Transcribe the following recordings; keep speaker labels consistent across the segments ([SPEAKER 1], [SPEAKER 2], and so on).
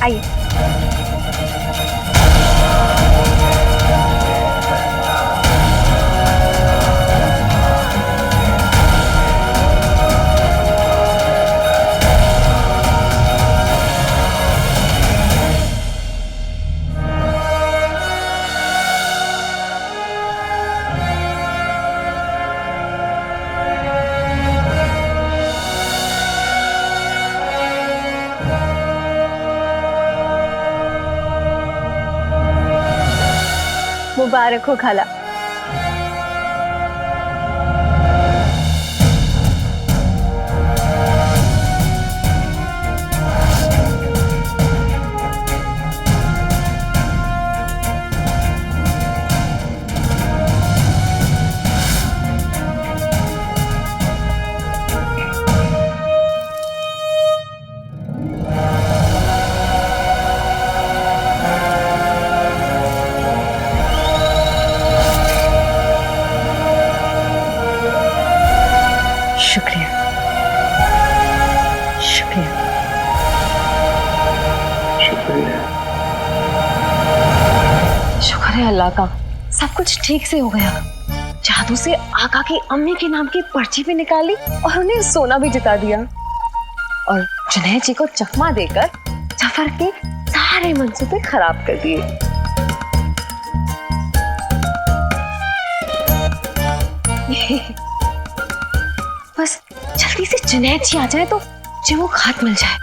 [SPEAKER 1] आइए। मुबारक हो खाला। शुक्रिया, शुक्रिया,
[SPEAKER 2] शुक्रिया।
[SPEAKER 1] शुक्र है अल्लाह का, सब कुछ ठीक से हो गया। जादू से आका की अम्मी के नाम की पर्ची भी निकाली और उन्हें सोना भी जिता दिया और जुनैद जी को चकमा देकर जफर के सारे मंसूबे खराब कर दिए। बस जल्दी से जुनैद जी आ जाए तो मुझे वो खत मिल जाए,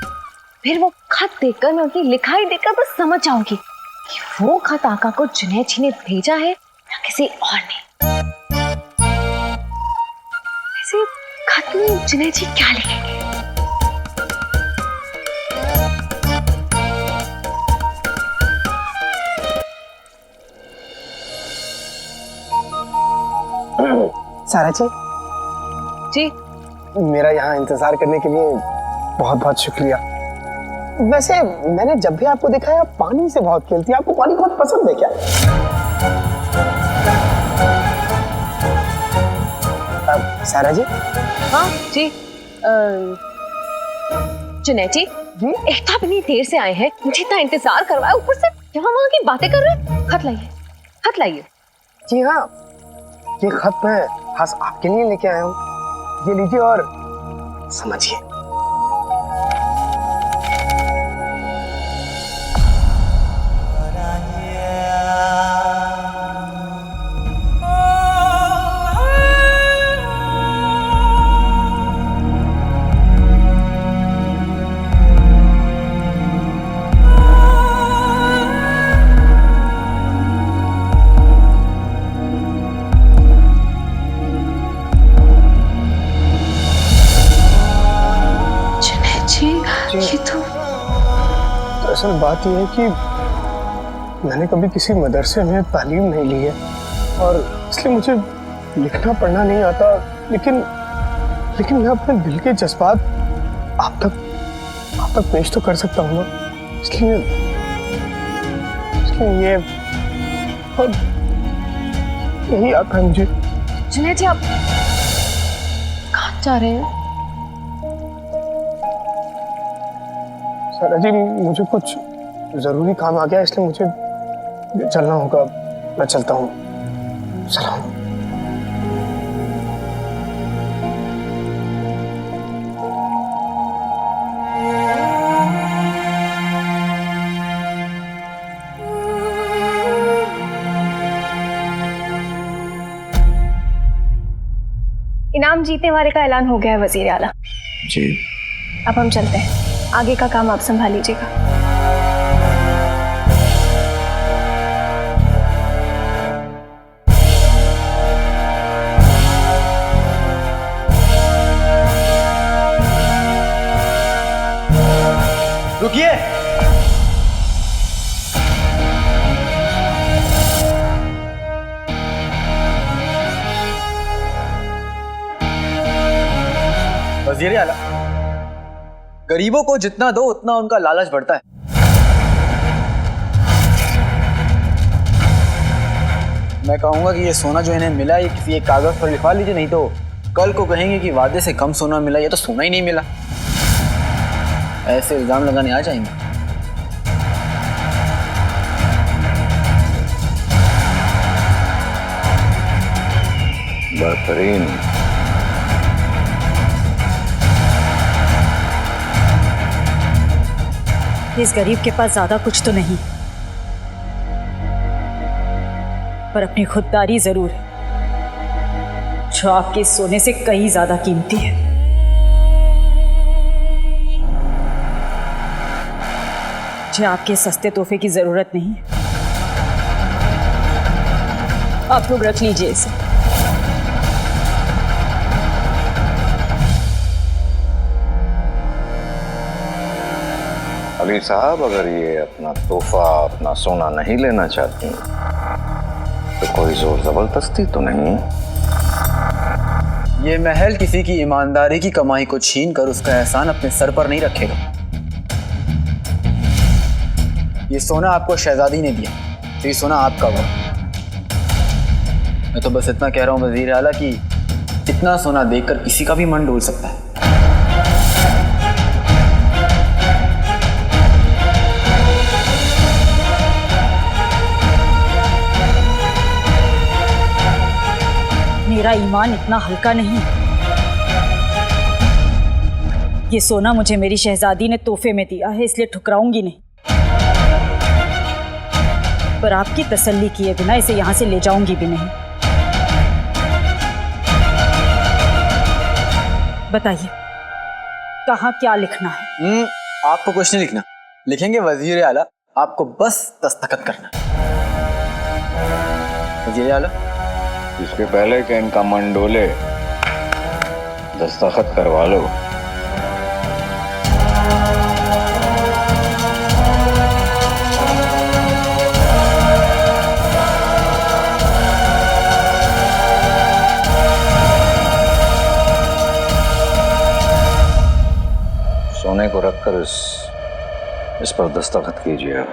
[SPEAKER 1] फिर वो खत देखकर मैं उनकी लिखाई देखकर बस समझ जाऊंगी कि वो खत आका को जुनैद जी ने भेजा है या किसी और ने। वैसे खत में जुनैद जी क्या लिखेंगे?
[SPEAKER 2] सारा जी
[SPEAKER 1] जी,
[SPEAKER 2] मेरा यहाँ इंतजार करने के लिए बहुत बहुत शुक्रिया। वैसे मैंने जब भी आपको देखा है आप पानी से बहुत खेलती हैं, आपको पानी बहुत पसंद है क्या? सारा जी।
[SPEAKER 1] हाँ जी, जुनैद जी, एक तो आप इतनी देर से आए हैं, मुझे इतना इंतजार करवाया, ऊपर से यहाँ वहाँ की बातें कर रहे हैं। खत लाइए, खत लाइए।
[SPEAKER 2] जी हाँ, ये खत मैं खास आपके लिए लेके आया हूँ, ये लीजिए और समझिए।
[SPEAKER 1] ये तो
[SPEAKER 2] असल बात यह है कि मैंने कभी किसी मदरसे में तालीम नहीं ली है और इसलिए मुझे लिखना पढ़ना नहीं आता, लेकिन मैं अपने दिल के जज्बात आप तक पेश तो कर सकता हूँ ना, इसलिए ये यही आता है मुझे।
[SPEAKER 1] जुनैद जी, आप कहाँ जा रहे हैं?
[SPEAKER 2] सारा जी, मुझे कुछ जरूरी काम आ गया, इसलिए मुझे चलना होगा। मैं चलता हूँ। सलाम।
[SPEAKER 1] इनाम जीतने वाले का ऐलान हो गया है वजीर आला
[SPEAKER 2] जी।
[SPEAKER 1] अब हम चलते हैं, आगे का काम आप संभाल लीजिएगा।
[SPEAKER 3] रुकिए। वजीर आला, गरीबों को जितना दो उतना उनका लालच बढ़ता है। मैं कहूंगा कि ये सोना जो इन्हें मिला ये किसी एक कागज पर लिखवा लीजिए, नहीं तो कल को कहेंगे कि वादे से कम सोना मिला, ये तो सोना ही नहीं मिला। ऐसे इल्जाम लगाने आ जाएंगे।
[SPEAKER 4] बेहतरीन।
[SPEAKER 5] इस गरीब के पास ज्यादा कुछ तो नहीं, पर अपनी खुददारी जरूर है, जो आपके सोने से कहीं ज्यादा कीमती है। मुझे आपके सस्ते तोहफे की जरूरत नहीं है, आप लोग रख लीजिए इसे।
[SPEAKER 4] अली साहब, अगर ये अपना तोहफा, अपना सोना नहीं लेना चाहती तो कोई जोर जबरदस्ती तो नहीं।
[SPEAKER 3] ये महल किसी की ईमानदारी की कमाई को छीन कर उसका एहसान अपने सर पर नहीं रखेगा। ये सोना आपको शहजादी ने दिया, तो ये सोना आपका हुआ। मैं तो बस इतना कह रहा हूँ वजीर आला कि इतना सोना देखकर किसी का भी मन डोल सकता है।
[SPEAKER 5] मेरा ईमान इतना हल्का नहीं। ये सोना मुझे मेरी शहजादी ने तोहफे में दिया है, इसलिए ठुकराऊंगी नहीं, पर आपकी तसल्ली किए बिना इसे यहां से ले जाऊंगी भी नहीं। बताइए कहाँ क्या लिखना है?
[SPEAKER 3] आपको कुछ नहीं लिखना, लिखेंगे वजीर आला, आपको बस दस्तखत करना। वजीर आला,
[SPEAKER 4] इसके पहले कि इनका मन डोले, दस्तखत करवा लो। सोने को रखकर इस पर दस्तखत कीजिए।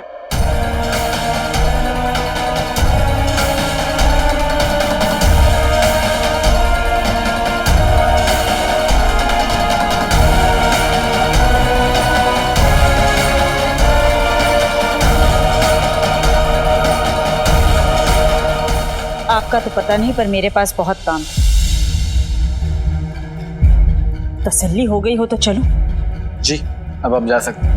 [SPEAKER 5] आपका तो पता नहीं, पर मेरे पास बहुत काम है। तसल्ली हो गई हो तो चलो।
[SPEAKER 3] जी, अब आप जा सकते हैं।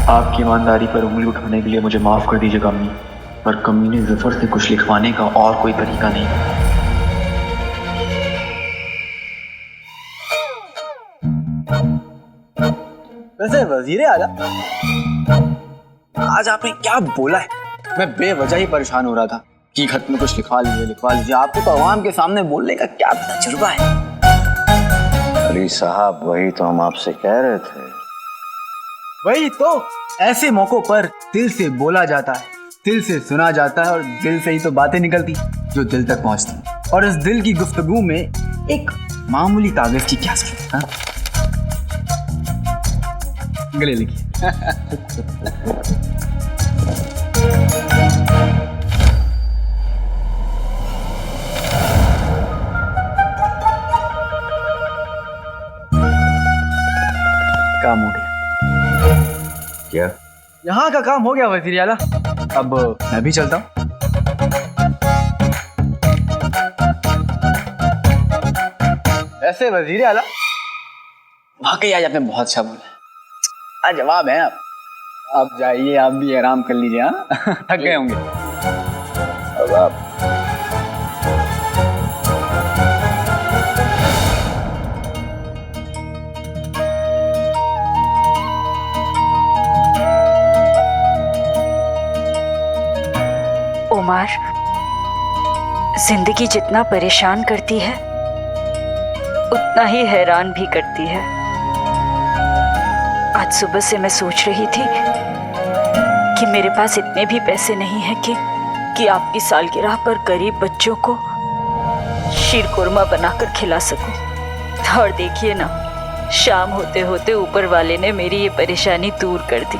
[SPEAKER 3] आपकी ईमानदारी पर उंगली उठाने के लिए मुझे माफ कर दीजिएगा अम्मी, पर कमीने जफर से कुछ लिखवाने का और कोई तरीका नहीं। वैसे वजीर आला, आज आपने क्या बोला है? मैं बेवजह ही परेशान हो रहा था कि खत में कुछ लिखवा लीजिए। आपको तो अवाम के सामने बोलने का क्या तजुर्बा है?
[SPEAKER 4] अली साहब, वही तो हम आपसे कह रहे थे।
[SPEAKER 3] वही तो, ऐसे मौकों पर दिल से बोला जाता है, दिल से सुना जाता है, और दिल से ही तो बातें निकलती जो दिल तक पहुंचती। और इस दिल की गुफ्तगू में एक मामूली कागज की क्या जरूरत है? गले लिखिए। काम हो गया।
[SPEAKER 4] क्या?
[SPEAKER 3] यहाँ का काम हो गया वजीर आला, अब मैं भी चलता हूँ। ऐसे वजीर आला, वाकई आज आपने बहुत अच्छा बोला। आज जवाब है आप जाइए, आप भी आराम कर लीजिए। हाँ, थक गए होंगे।
[SPEAKER 4] अब आप
[SPEAKER 5] उमर, जिंदगी जितना परेशान करती है उतना ही हैरान भी करती है। आज सुबह से मैं सोच रही थी कि मेरे पास इतने भी पैसे नहीं हैं कि आपकी सालगिरह पर गरीब बच्चों को शीर कुरमा बनाकर खिला सकूं। और देखिए ना, शाम होते होते ऊपर वाले ने मेरी ये परेशानी दूर कर दी।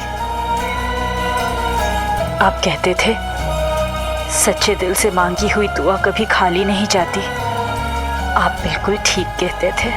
[SPEAKER 5] आप कहते थे सच्चे दिल से मांगी हुई दुआ कभी खाली नहीं जाती। आप बिल्कुल ठीक कहते थे।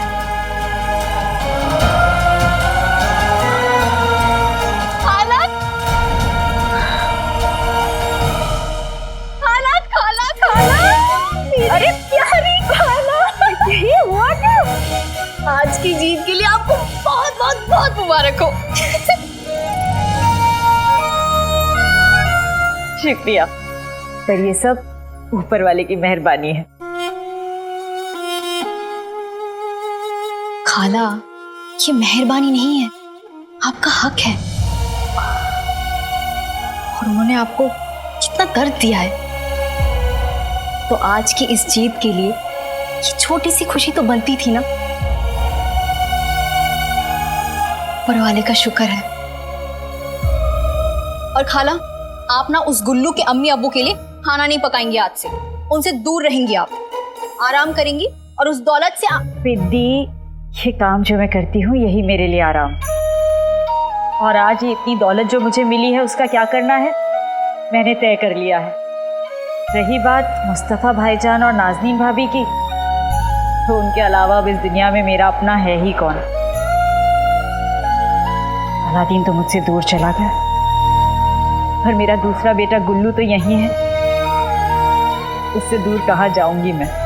[SPEAKER 5] शुक्रिया, पर ये सब ऊपर वाले की मेहरबानी है।
[SPEAKER 1] खाला, ये मेहरबानी नहीं है, आपका हक है। और उन्होंने आपको कितना दर्द दिया है, तो आज की इस जीत के लिए ये छोटी सी खुशी तो बनती थी ना। ऊपर वाले का शुक्र है।
[SPEAKER 6] और खाला, आप ना उस गुल्लू के अम्मी अब्बू के लिए खाना नहीं पकाएंगी आज से, उनसे दूर रहेंगी, आप आराम करेंगी और उस दौलत से
[SPEAKER 5] विद्दी, ये काम जो मैं करती हूँ यही मेरे लिए आराम। और आज ये इतनी दौलत जो मुझे मिली है उसका क्या करना है मैंने तय कर लिया है। रही बात मुस्तफ़ा भाईजान और नाज़नीन भाभी की, तो उनके अलावा अब इस दुनिया में मेरा अपना है ही कौन। अलादीन तो मुझसे दूर चला गया, पर मेरा दूसरा बेटा गुल्लू तो यहीं है, उससे दूर कहाँ जाऊंगी मैं।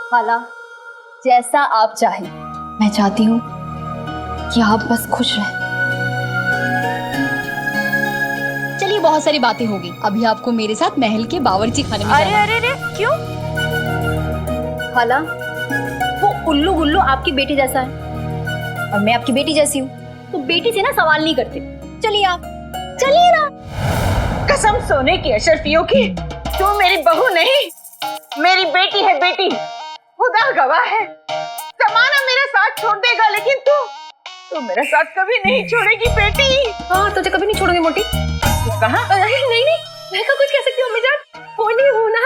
[SPEAKER 6] खाला, जैसा आप चाहें।
[SPEAKER 1] मैं चाहती हूँ कि आप बस खुश रहें।
[SPEAKER 6] चलिए, बहुत सारी बातें होगी, अभी आपको मेरे साथ महल के बावर्ची खाने में
[SPEAKER 5] अरे
[SPEAKER 6] जाना है।
[SPEAKER 5] अरे अरे, क्यों?
[SPEAKER 6] खाला, वो उल्लू गुल्लू आपकी बेटी जैसा है और मैं आपकी बेटी जैसी हूँ, तो बेटी से ना सवाल नहीं करते। चलिए आप, चलिए ना।
[SPEAKER 7] कसम सोने की अशरफियों की, तू मेरी बहू नहीं, मेरी बेटी है, बेटी। खुदा गवाह है, जमाना मेरा साथ छोड़ देगा, लेकिन तू मेरा साथ कभी नहीं छोड़ेगी बेटी।
[SPEAKER 1] हाँ, तुझे कभी नहीं छोड़ूंगी मोटी।
[SPEAKER 7] कहाँ?
[SPEAKER 1] नहीं नहीं, मैं क्या कुछ कह सकती हूँ अम्मी जान, वो नहीं हूँ ना।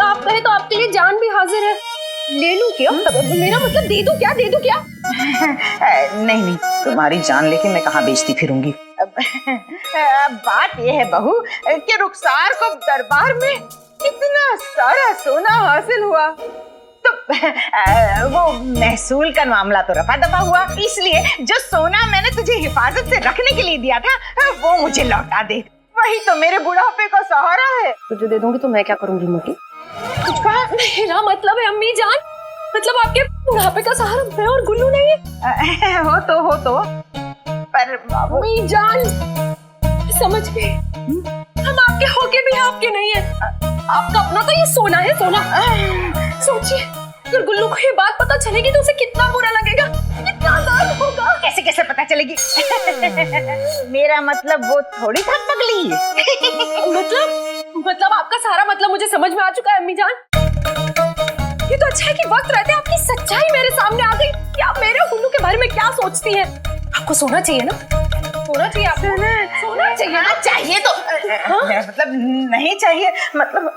[SPEAKER 1] आप कहे तो आपके लिए जान भी हाजिर है। ले लूं क्या? मेरा मतलब दे दूं क्या? दे दूं क्या?
[SPEAKER 7] नहीं नहीं, तुम्हारी जान लेके मैं कहाँ बेचती फिरूंगी। बात यह है बहू कि रुखसार को दरबार में इतना सारा सोना हासिल हुआ, तो वो महसूल का मामला तो रफा दफा हुआ, इसलिए जो सोना मैंने तुझे हिफाजत से रखने के लिए दिया था वो मुझे लौटा दे। वही तो मेरे बुढ़ापे का सहारा है।
[SPEAKER 1] तुझे दे दूंगी तो मैं क्या करूंगी मोटी?
[SPEAKER 7] कुछ कहा?
[SPEAKER 1] मेरा मतलब है अम्मी जान, मतलब आपके बुढ़ापे का सहारा मैं और गुल्लू नहीं है।
[SPEAKER 7] हो तो पर
[SPEAKER 1] अम्मी जान, समझ गए, हम आपके होके भी आपके नहीं है। आपका अपना तो ये सोना है, सोना। सोचिए, अगर गुल्लू को ये बात पता चलेगी तो उसे कितना बुरा लगेगा, कितना दर्द होगा।
[SPEAKER 7] कैसे पता चलेगी? मेरा मतलब वो थोड़ी था पगली।
[SPEAKER 1] मतलब आपका सारा मतलब मुझे समझ में आ चुका है अम्मी जान। ये तो अच्छा है कि वक्त रहते आपकी सच्चाई मेरे सामने आ गई कि आप मेरे गुल्लू के बारे में क्या सोचती हैं। आपको सोना चाहिए ना? सोना चाहिए आपको? सोना चाहिए ना?
[SPEAKER 7] चाहिए तो मेरा मतलब नहीं चाहिए, मतलब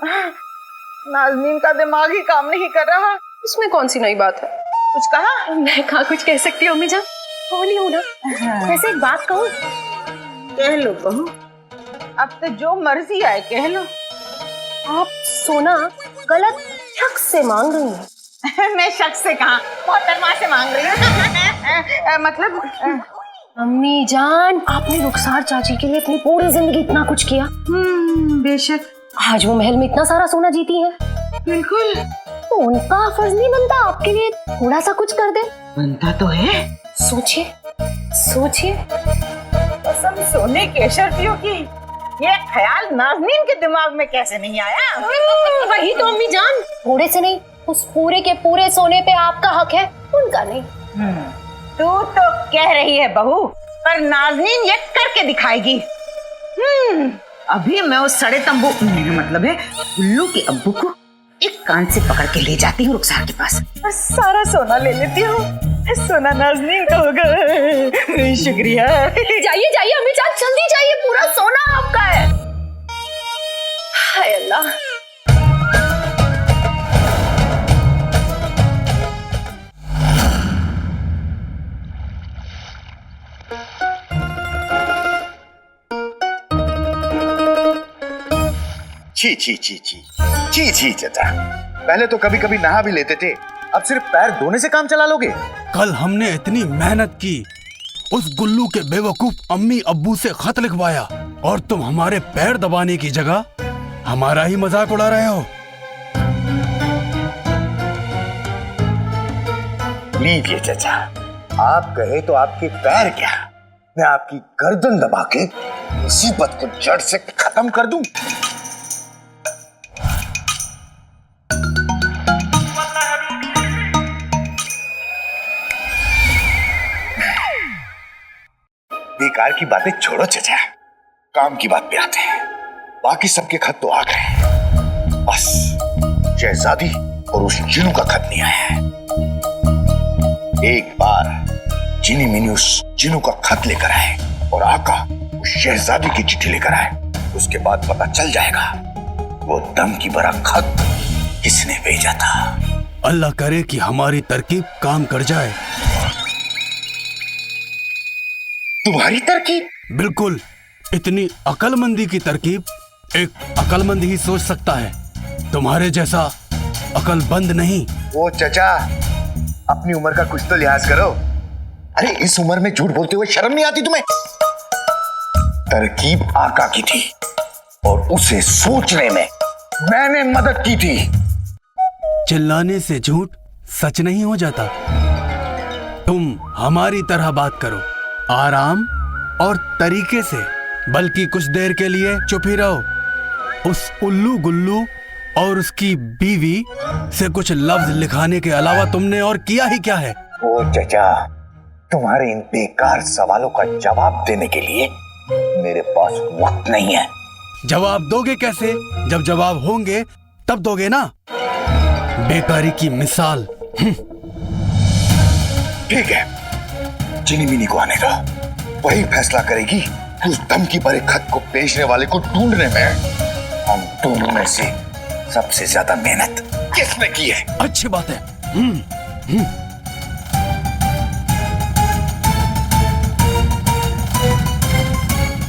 [SPEAKER 7] नाज़नीन का दिमाग ही काम नहीं कर रहा।
[SPEAKER 1] इसमें कौन सी नई बात है?
[SPEAKER 7] कुछ कहा?
[SPEAKER 1] मैं कहाँ कुछ कह सकती हूँ अम्मी जान, बोली हूँ ना। वैसे एक बात कहूँ?
[SPEAKER 7] कह लो बहू, अब तो जो मर्जी आए कह लो।
[SPEAKER 1] आप सोना गलत शख्स से मांग रही हैं।
[SPEAKER 7] मैं शख्स से कहा, मोहतरमा से मांग रही हूँ। मतलब
[SPEAKER 1] अम्मी जान, आपने रुखसार चाची के लिए अपनी पूरी जिंदगी इतना कुछ किया।
[SPEAKER 7] बेशक,
[SPEAKER 1] आज वो महल में इतना सारा सोना जीती है,
[SPEAKER 7] बिल्कुल।
[SPEAKER 1] तो उनका फर्ज नहीं बनता आपके लिए थोड़ा सा कुछ कर दे?
[SPEAKER 7] बनता तो है।
[SPEAKER 1] सोचिए सोचिए।
[SPEAKER 7] कसम सोने की अशरफियों की, ये ख्याल नाज़नीन के दिमाग में कैसे नहीं आया?
[SPEAKER 1] वही तो अम्मी जान, थोड़े से नहीं, उस पूरे के पूरे सोने पे आपका हक है, उनका नहीं।
[SPEAKER 7] तू तो कह रही है बहू, पर नाज़नीन ये करके दिखाएगी। अभी मैं उस सड़े तंबू, मेरा मतलब है गुल्लू के अब्बू को एक कान से पकड़ के ले जाती हूँ रुखसार के पास, और सारा सोना ले लेती हूँ। सोना नाज़नीन का होगा। शुक्रिया।
[SPEAKER 1] जाइए जाइए अम्मी जान, जल्दी जाइए, पूरा सोना आपका है। हाय अल्लाह।
[SPEAKER 8] छी छी छी छी छी छी चाचा, पहले तो कभी कभी नहा भी लेते थे,
[SPEAKER 4] अब सिर्फ पैर धोने से काम चला लोगे?
[SPEAKER 8] कल हमने इतनी मेहनत की, उस गुल्लू के बेवकूफ अम्मी अब्बू से खत लिखवाया, और तुम हमारे पैर दबाने की जगह हमारा ही मजाक उड़ा रहे हो।
[SPEAKER 4] लीजिए चाचा, आप कहे तो आपके पैर क्या, मैं आपकी गर्दन दबा के मुसीबत को जड़ से खत्म कर दूं। बेकार की बातें छोड़ो चाचा, काम की बात पे आते हैं। बाकी सबके खत तो आ गए, बस शहजादी और उस जिनू का खत नहीं आया है। एक बार जिनी मिनी उस जिनू का खत लेकर आए और आका उस शहजादी की चिट्ठी लेकर आए, उसके बाद पता चल जाएगा वो दम की भरा खत किसने भेजा था।
[SPEAKER 8] अल्लाह करे कि हमारी तरकीब काम कर जाए।
[SPEAKER 4] तुम्हारी तरकीब?
[SPEAKER 8] बिल्कुल, इतनी अकलमंदी की तरकीब एक अकलमंद ही सोच सकता है, तुम्हारे जैसा अकलबंद नहीं।
[SPEAKER 4] ओ चचा, अपनी उम्र का कुछ तो लिहाज करो। अरे इस उम्र में झूठ बोलते हुए शर्म नहीं आती तुम्हें? तरकीब आका की थी और उसे सोचने में मैंने मदद की थी।
[SPEAKER 8] चिल्लाने से झूठ सच नहीं हो जाता। तुम हमारी तरह बात करो, आराम और तरीके से, बल्कि कुछ देर के लिए चुप ही रहो। उस उल्लू गुल्लू और उसकी बीवी से कुछ लफ्ज लिखाने के अलावा तुमने और किया ही क्या है?
[SPEAKER 4] ओ चचा, तुम्हारे इन बेकार सवालों का जवाब देने के लिए मेरे पास वक्त नहीं है।
[SPEAKER 8] जवाब दोगे कैसे? जब जवाब होंगे तब दोगे ना। बेकारी की मिसाल।
[SPEAKER 4] ठीक है, जिनी मिनी को आने दो, वही फैसला करेगी कि उस दम की भरे खत को बेचने वाले को ढूंढने में हम दोनों में से सबसे ज्यादा मेहनत किसने की है।
[SPEAKER 8] अच्छी बात है।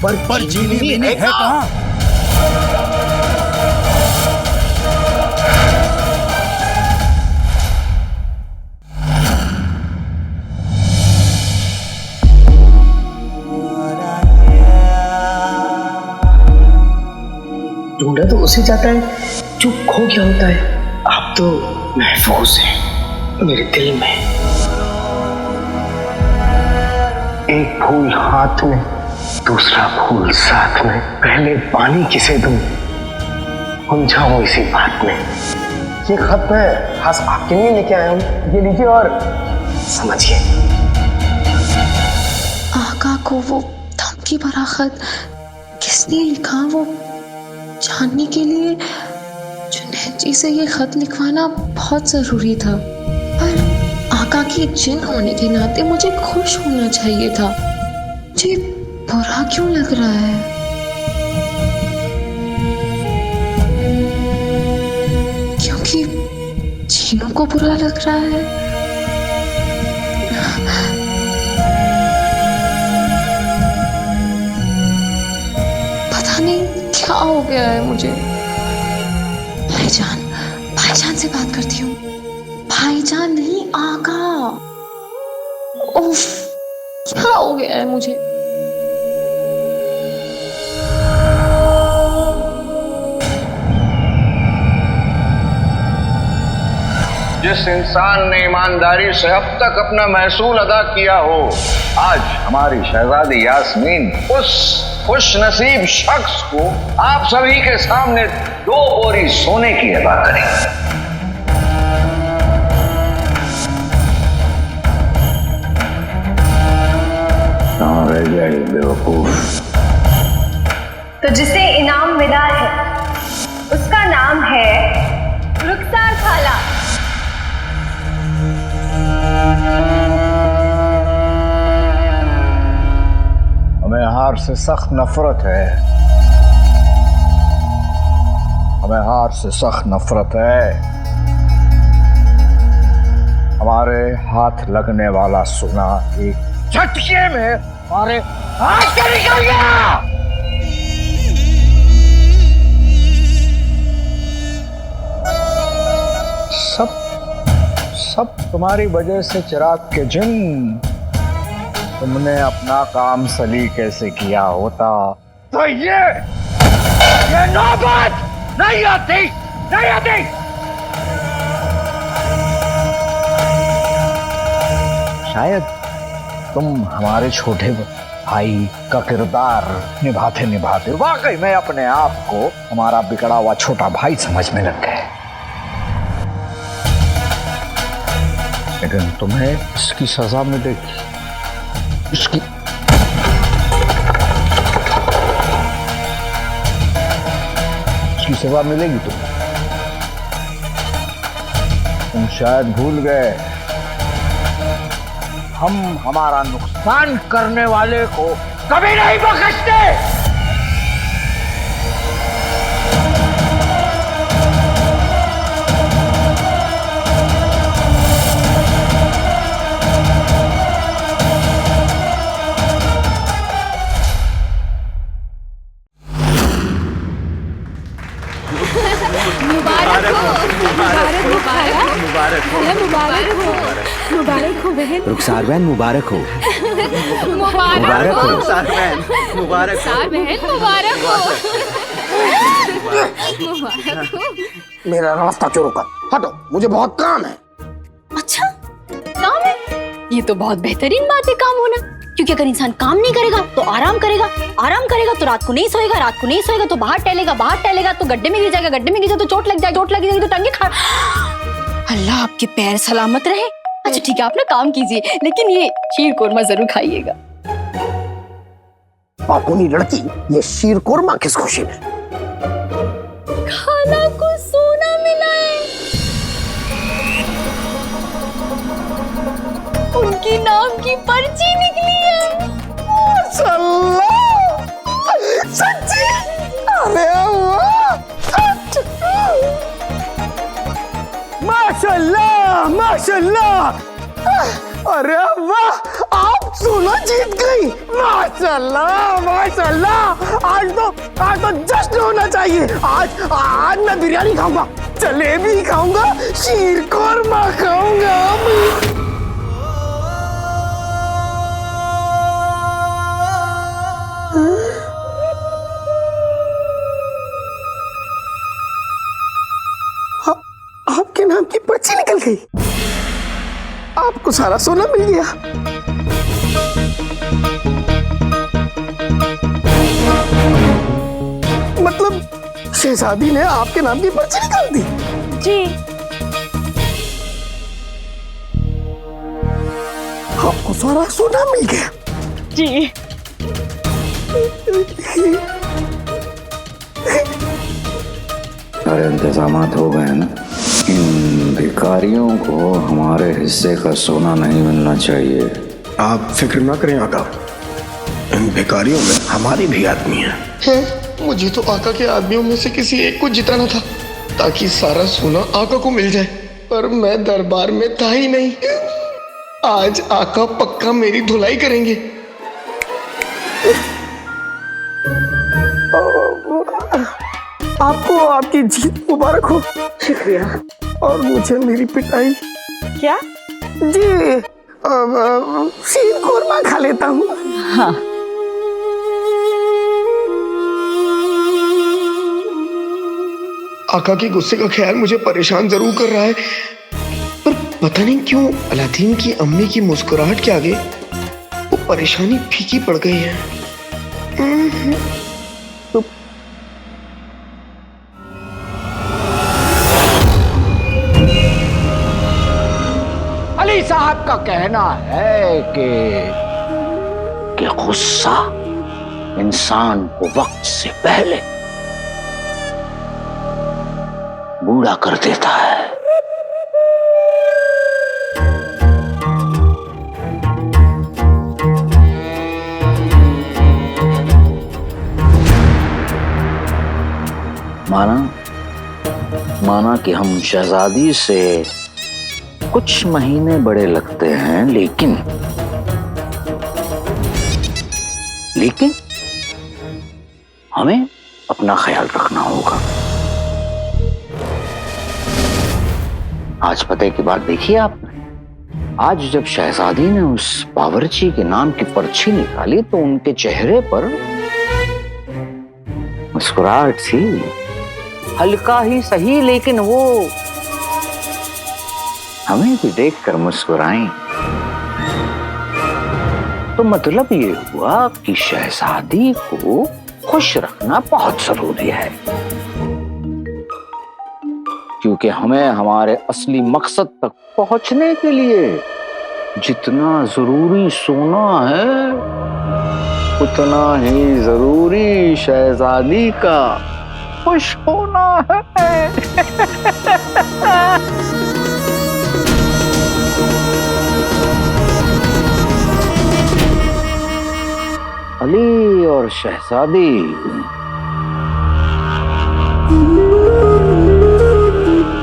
[SPEAKER 8] पर जिनी मिनी है कहाँ?
[SPEAKER 2] ढूंढा तो उसे जाता है जो खो गया होता है। आप तो महफूज हैं मेरे दिल में। एक फूल हाथ में, दूसरा फूल साथ में, पहले पानी किसे दूं, उलझाऊं इसी बात में। ये खत मैं खास आपके लिए लेके आया हूं, ये लीजिए और समझिए।
[SPEAKER 1] आका को वो धमकी भरा खत किसने लिखा, वो जानने के लिए जुनैद जी से ये खत लिखवाना बहुत जरूरी था। पर आका की जिन होने के नाते मुझे खुश होना चाहिए था। मुझे बुरा क्यों लग रहा है? क्योंकि जीनू को बुरा लग रहा है। पता नहीं क्या हो गया है मुझे। भाईजान से बात करती हूँ। भाईजान नहीं, आका। उफ, क्या हो गया है मुझे?
[SPEAKER 4] जिस इंसान ने ईमानदारी से अब तक अपना महसूल अदा किया हो, आज हमारी शहजादी यास्मीन उस खुश नसीब शख्स को आप सभी के सामने 2 बोरी सोने की अदा करेंगे। कहाँ रह गया ये बेवकूफ?
[SPEAKER 6] तो जिसे इनाम मिला है उसका नाम है रुखसार खाला।
[SPEAKER 4] हमें हार से सख्त नफरत है, हमें हार से सख्त नफरत है। हमारे हाथ लगने वाला सोना एक झटके में हमारे हाथ से निकल गया। सब तुम्हारी वजह से चिराग के जिन। तुमने अपना काम सलीके से किया होता तो ये नौबत नहीं आती, नहीं आती। शायद तुम हमारे छोटे भाई का किरदार निभाते निभाते वाकई में अपने आप को हमारा बिगड़ा हुआ छोटा भाई समझने लग गए, लेकिन तुम्हें इसकी सजा मिलेगी। इसकी सजा मिलेगी। तुम शायद भूल गए, हम हमारा नुकसान करने वाले को कभी नहीं बख्शते।
[SPEAKER 1] मुबारक हो बहन।
[SPEAKER 9] रुखसार बहन मुबारक हो। मुबारक हो
[SPEAKER 8] रुखसार बहन, मुबारक हो।
[SPEAKER 2] मेरा रास्ता क्यों रोका? हटो, मुझे बहुत काम है।
[SPEAKER 6] अच्छा, काम है? ये तो बहुत बेहतरीन बात है काम होना, क्योंकि अगर इंसान काम नहीं करेगा तो आराम करेगा, आराम करेगा तो रात को नहीं सोएगा, रात को नहीं सोएगा तो बाहर टहलेगा तो गड्ढे में गिर जाएगा, गड्ढे में गिर जाए तो चोट लग जाएगी तो टांगे खा। अल्लाह आपके पैर सलामत रहे। अच्छा ठीक है, आप ना काम कीजिए, लेकिन ये शीर कोरमा जरूर खाइएगा।
[SPEAKER 2] पापुनी लड़की, ये शीर कोरमा किस खुशी में?
[SPEAKER 6] खाला को सोना मिला है, उनकी नाम की पर्ची निकली है।
[SPEAKER 2] माशाल्लाह, सच्ची? अरे वाह, माशाल्लाह, माशाल्लाह, अरे वाह, आप सोना जीत गई। माशाल्लाह, माशाल्लाह, आज तो जश्न होना चाहिए। आज मैं बिरयानी खाऊंगा, जलेबी खाऊंगा, शीर कोरमा खाऊंगा। आपके नाम की पर्ची निकल गई, आपको सारा सोना मिल गया। मतलब शहजादी ने आपके नाम की पर्ची निकाल दी?
[SPEAKER 6] जी।
[SPEAKER 2] आपको सारा सोना मिल गया?
[SPEAKER 6] जी।
[SPEAKER 4] सारे इंतजामात हो गए ना? इन भिखारियों को हमारे हिस्से का सोना नहीं मिलना चाहिए।
[SPEAKER 2] आप फिक्र ना करें आका, इन भिखारियों में हमारी भी आदमी है। मुझे तो आका के आदमियों में से किसी एक को जिताना था ताकि सारा सोना आका को मिल जाए, पर मैं दरबार में था ही नहीं। आज आका पक्का मेरी धुलाई करेंगे। आपको आपकी जीत मुबारक हो। शुक्रिया। और मुझे मेरी पिटाई।
[SPEAKER 6] क्या?
[SPEAKER 2] जी, शीर कोरमा खा लेता हूँ।
[SPEAKER 6] हाँ।
[SPEAKER 2] आका के गुस्से का ख्याल मुझे परेशान जरूर कर रहा है, पर पता नहीं क्यों अलादीन की अम्मी की मुस्कुराहट के आगे वो परेशानी फीकी पड़ गई है।
[SPEAKER 4] अली साहब का कहना है कि गुस्सा इंसान को वक्त से पहले बूढ़ा कर देता है। माना कि हम शहजादी से कुछ महीने बड़े लगते हैं, लेकिन हमें अपना ख्याल रखना होगा। आज पते की बात देखी आपने? आज जब शहजादी ने उस बावर्ची के नाम की पर्ची निकाली तो उनके चेहरे पर मुस्कुराहट थी, हल्का ही सही, लेकिन वो हमें भी देखकर मुस्कुराई। तो मतलब ये हुआ कि शहजादी को खुश रखना बहुत जरूरी है, क्योंकि हमें हमारे असली मकसद तक पहुंचने के लिए जितना जरूरी सोना है उतना ही जरूरी शहजादी का खुश होना है। अली और शहजादी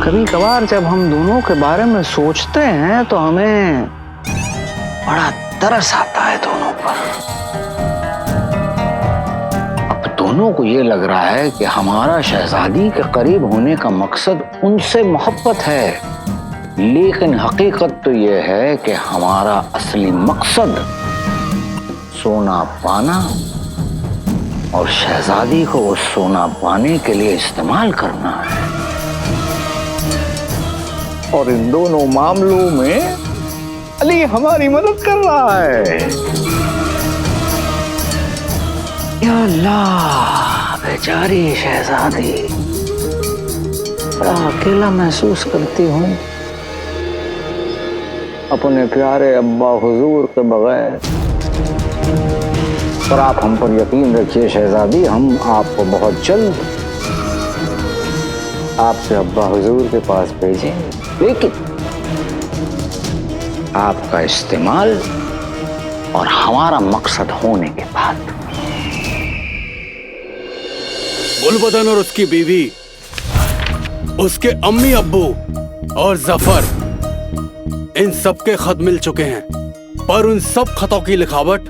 [SPEAKER 4] कभी कभार जब हम दोनों के बारे में सोचते हैं तो हमें बड़ा तरस आता है दोनों पर। अब दोनों को ये लग रहा है कि हमारा शहजादी के करीब होने का मकसद उनसे मोहब्बत है, लेकिन हकीकत तो ये है कि हमारा असली मकसद सोना पाना और शहजादी को उस सोना पाने के लिए इस्तेमाल करना है। और इन दोनों मामलों में अली हमारी मदद कर रहा है। या अल्लाह, बेचारी शहजादी बड़ा अकेला महसूस करती हूँ अपने प्यारे अब्बा हुजूर के बगैर। पर आप हम पर यकीन रखिए शहजादी, हम आपको बहुत जल्द आपके अब्बा हुजूर के पास भेजेंगे, लेकिन आपका इस्तेमाल और हमारा मकसद होने के बाद।
[SPEAKER 8] गुलबदन और उसकी बीवी, उसके अम्मी अब्बू और जफर, इन सब के खत मिल चुके हैं, पर उन सब खतों की लिखावट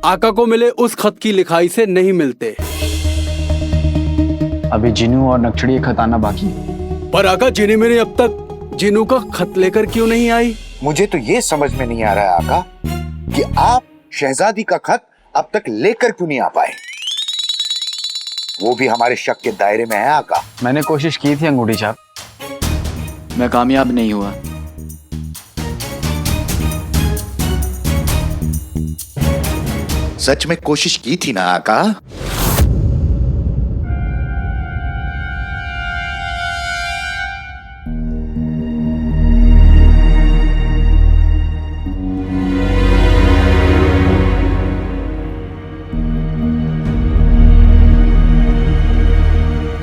[SPEAKER 8] आका को मिले उस खत की लिखाई से नहीं मिलते।
[SPEAKER 3] अभी जिनू और नक्शड़ी के खत आना बाकी है।
[SPEAKER 8] पर आका, जिनी मेरी अब तक जिनू का खत लेकर क्यों नहीं आई?
[SPEAKER 10] मुझे तो ये समझ में नहीं आ रहा है आका कि आप शहजादी का खत अब तक लेकर क्यों नहीं आ पाए। वो भी हमारे शक के दायरे में है आका।
[SPEAKER 3] मैंने कोशिश की थी अंगूठी छाप, मैं कामयाब नहीं हुआ।
[SPEAKER 10] सच में कोशिश की थी ना आका?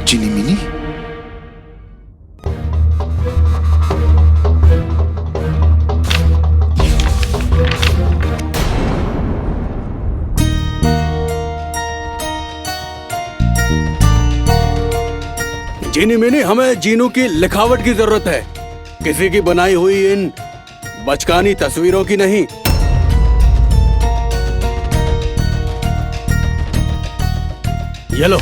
[SPEAKER 10] चिनी मिनी,
[SPEAKER 8] जिनी मिनी, हमें जीनू की लिखावट की जरूरत है, किसी की बनाई हुई इन बचकानी तस्वीरों की नहीं। ये लो।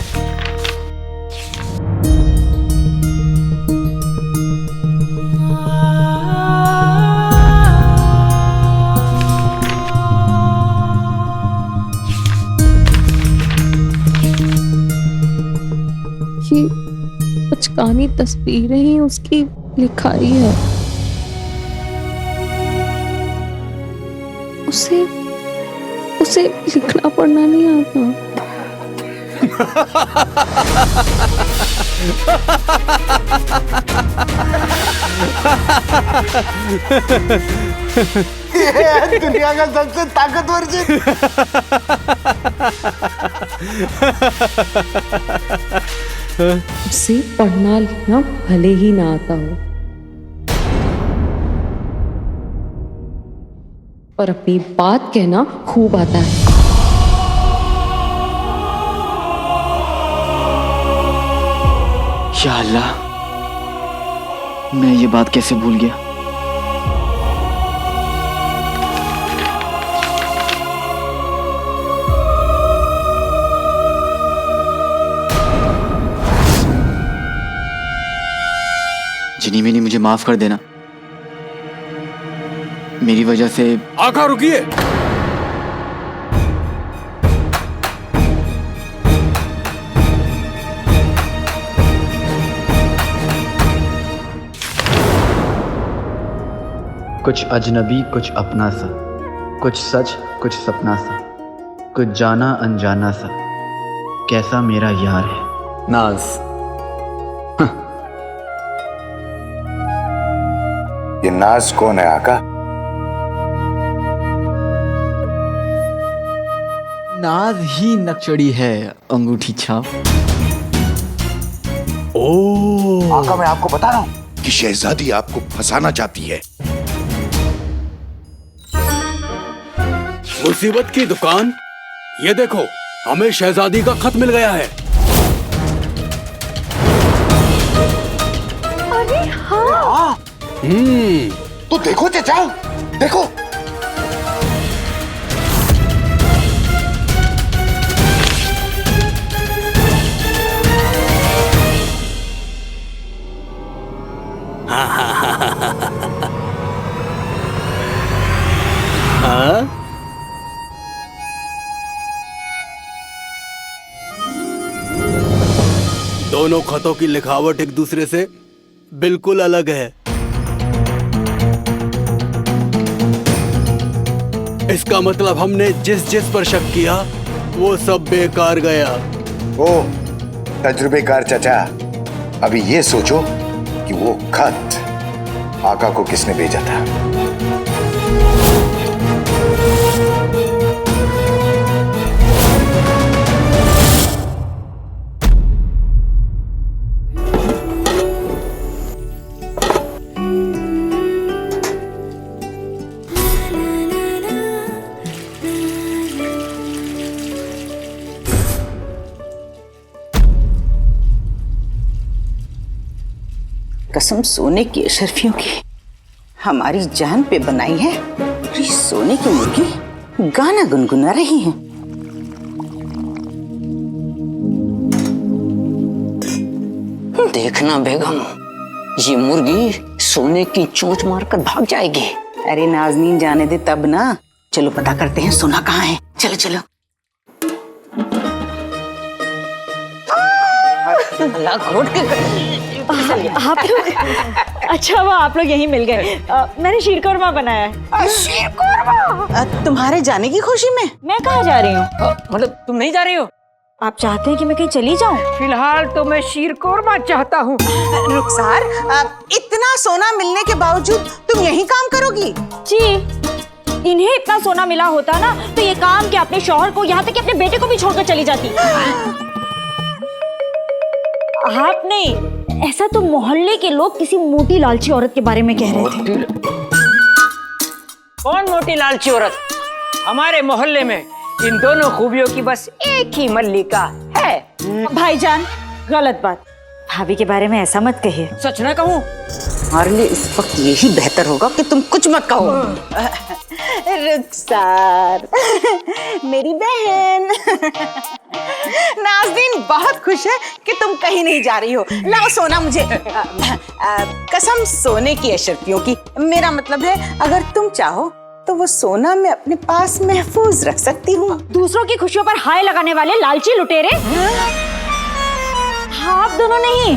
[SPEAKER 1] ये बचकानी तस्वीरें ही उसकी लिखाई है। उसे लिखना पढ़ना नहीं आता।
[SPEAKER 10] ये दुनिया का सबसे ताकतवर चीज।
[SPEAKER 1] उसे पढ़ना लिखना भले ही ना आता हो, पर अपनी बात कहना खूब आता है।
[SPEAKER 3] या अल्लाह, मैं ये बात कैसे भूल गया। जिनी मिनी, मुझे माफ कर देना। मेरी वजह से।
[SPEAKER 8] आका रुकिए।
[SPEAKER 3] कुछ अजनबी कुछ अपना सा, कुछ सच कुछ सपना सा, कुछ जाना अनजाना सा, कैसा मेरा यार है नाज।
[SPEAKER 10] ये नाज कौन है आका?
[SPEAKER 3] नाज ही नक्चड़ी है, अंगूठी छाप।
[SPEAKER 8] ओ
[SPEAKER 10] आका मैं आपको बता रहा हूं कि शहजादी आपको फंसाना चाहती है।
[SPEAKER 8] मुसीबत की दुकान, ये देखो हमें शहजादी का खत मिल गया है।
[SPEAKER 1] अरे हाँ।
[SPEAKER 10] तो देखो चाचा, देखो।
[SPEAKER 8] हाँ? दोनों खतों की लिखावट एक दूसरे से बिल्कुल अलग है। इसका मतलब हमने जिस जिस पर शक किया वो सब बेकार गया।
[SPEAKER 10] ओ तजुर्बेकार चाचा, अभी ये सोचो कि वो खत आका को किसने भेजा था।
[SPEAKER 7] कसम सोने की अशरफियों की हमारी जान पे बनाई है। और ये सोने की मुर्गी गाना गुनगुना रही है।
[SPEAKER 11] देखना बेगम, ये मुर्गी सोने की चोंच मारकर भाग जाएगी।
[SPEAKER 7] अरे नाज़नीन जाने दे तब ना। चलो पता करते हैं सोना कहाँ है। चलो चलो।
[SPEAKER 11] अल्लाह घोट के
[SPEAKER 5] आप लोग, अच्छा हुआ आप लोग यहीं मिल गए। मैंने शीर कोरमा बनाया है।
[SPEAKER 7] शीर कोरमा? तुम्हारे जाने की खुशी में?
[SPEAKER 5] मैं कहाँ जा रही हूँ?
[SPEAKER 11] मतलब तुम नहीं जा रही हो?
[SPEAKER 5] आप चाहते हैं कि मैं कहीं चली जाऊँ?
[SPEAKER 11] फिलहाल तो मैं शीर कोरमा चाहता हूँ।
[SPEAKER 7] रुखसार, इतना सोना मिलने के बावजूद तुम यही काम करोगी?
[SPEAKER 5] जी, इन्हें इतना सोना मिला होता ना तो ये काम क्या अपने शौहर को, यहाँ तक कि अपने बेटे को भी छोड़कर चली जाती। आप नहीं, ऐसा तो मोहल्ले के लोग किसी मोटी लालची औरत के बारे में कह रहे थे।
[SPEAKER 11] कौन मोटी लालची औरत? हमारे मोहल्ले में इन दोनों खूबियों की बस एक ही मल्लिका है।
[SPEAKER 5] भाईजान, गलत बात। भाभी के बारे में ऐसा मत कहिए।
[SPEAKER 11] सच ना कहूँ?
[SPEAKER 7] हमारे लिए इस वक्त यही बेहतर होगा कि तुम कुछ मत कहो। रुखसार, मेरी बहन। नाज़नीन बहुत खुश है कि तुम कहीं नहीं जा रही हो। लाओ सोना मुझे। कसम सोने की अशरफियों की, मेरा मतलब है अगर तुम चाहो तो वो सोना मैं अपने पास महफूज रख सकती हूँ।
[SPEAKER 5] दूसरों की खुशियों पर हाय लगाने वाले लालची लुटेरे। हाँ, आप दोनों नहीं,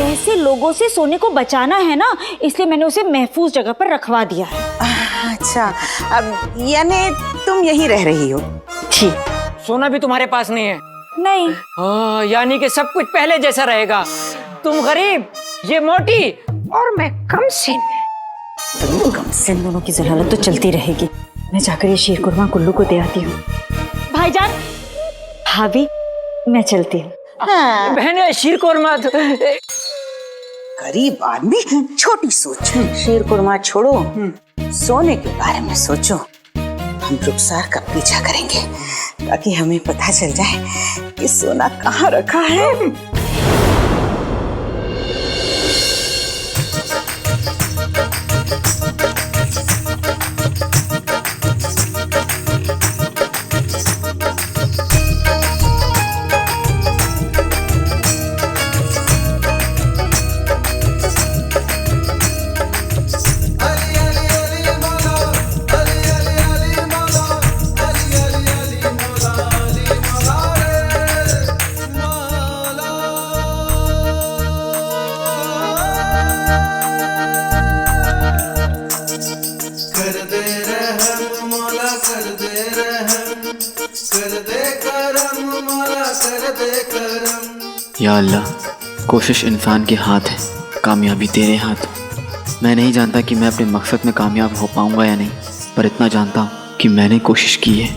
[SPEAKER 5] ऐसे लोगों से सोने को बचाना है ना, इसलिए मैंने उसे महफूज जगह पर रखवा दिया है।
[SPEAKER 7] अच्छा, अब यानी तुम यहीं रह रही हो?
[SPEAKER 5] जी।
[SPEAKER 11] सोना भी तुम्हारे पास नहीं है?
[SPEAKER 5] नहीं।
[SPEAKER 11] हाँ, यानी कि सब कुछ पहले जैसा रहेगा। तुम गरीब, ये मोटी और मैं कमसिन।
[SPEAKER 5] कमसिन दोनों की जलालत तो चलती रहेगी। मैं जाकर ये शीर कुरमा कुल्लू को दे आती हूँ। भाईजान, भाभी, मैं चलती हूँ।
[SPEAKER 7] हाँ।
[SPEAKER 11] बहन, शीर कुरमा
[SPEAKER 7] गरीब आदमी, छोटी सोच। शीर कुरमा छोड़ो, सोने के बारे में सोचो। हम रुखसार का पीछा करेंगे ताकि हमें पता चल जाए कि सोना कहाँ रखा है।
[SPEAKER 8] करम मौला कर दे रहम, कर दे करम मौला कर दे करम।
[SPEAKER 12] या अल्लाह, कोशिश इंसान के हाथ है, कामयाबी तेरे हाथ। मैं नहीं जानता कि मैं अपने मकसद में कामयाब हो पाऊंगा या नहीं, पर इतना जानता हूँ कि मैंने कोशिश की है।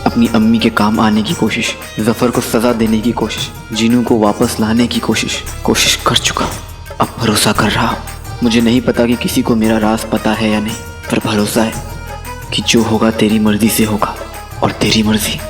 [SPEAKER 12] अपनी अम्मी के काम आने की कोशिश, जफ़र को सज़ा देने की कोशिश, जीनू को वापस लाने की कोशिश कर चुका। अब भरोसा कर रहा हूँ। मुझे नहीं पता कि किसी को मेरा राज पता है या नहीं, पर भरोसा है कि जो होगा तेरी मर्जी से होगा, और तेरी मर्जी।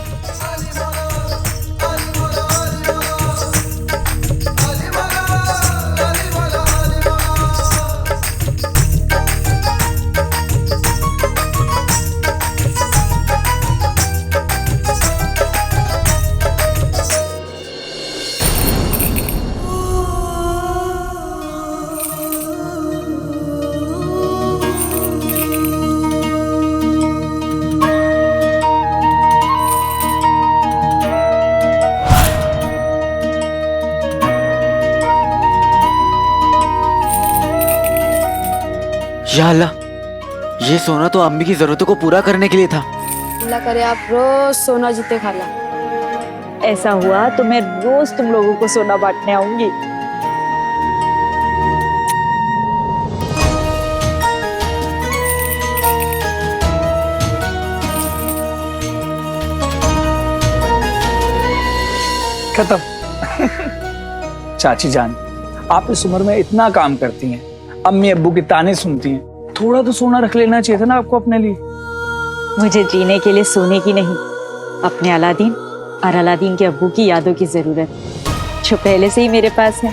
[SPEAKER 12] या अल्लाह, ये सोना तो अम्मी की जरूरतों को पूरा करने के लिए था।
[SPEAKER 6] अल्लाह करे आप रोज सोना जीते खाला।
[SPEAKER 5] ऐसा हुआ तो मैं रोज तुम लोगों को सोना बांटने आऊंगी।
[SPEAKER 13] खत्म। चाची जान, आप इस उम्र में इतना काम करती हैं, अम्मी अब्बू के ताने सुनती हैं, थोड़ा तो सोना रख लेना चाहिए था ना आपको अपने लिए।
[SPEAKER 5] मुझे जीने के लिए सोने की नहीं, अपने अलादीन और अलादीन के अब्बू की यादों की जरूरत, जो पहले से ही मेरे पास है।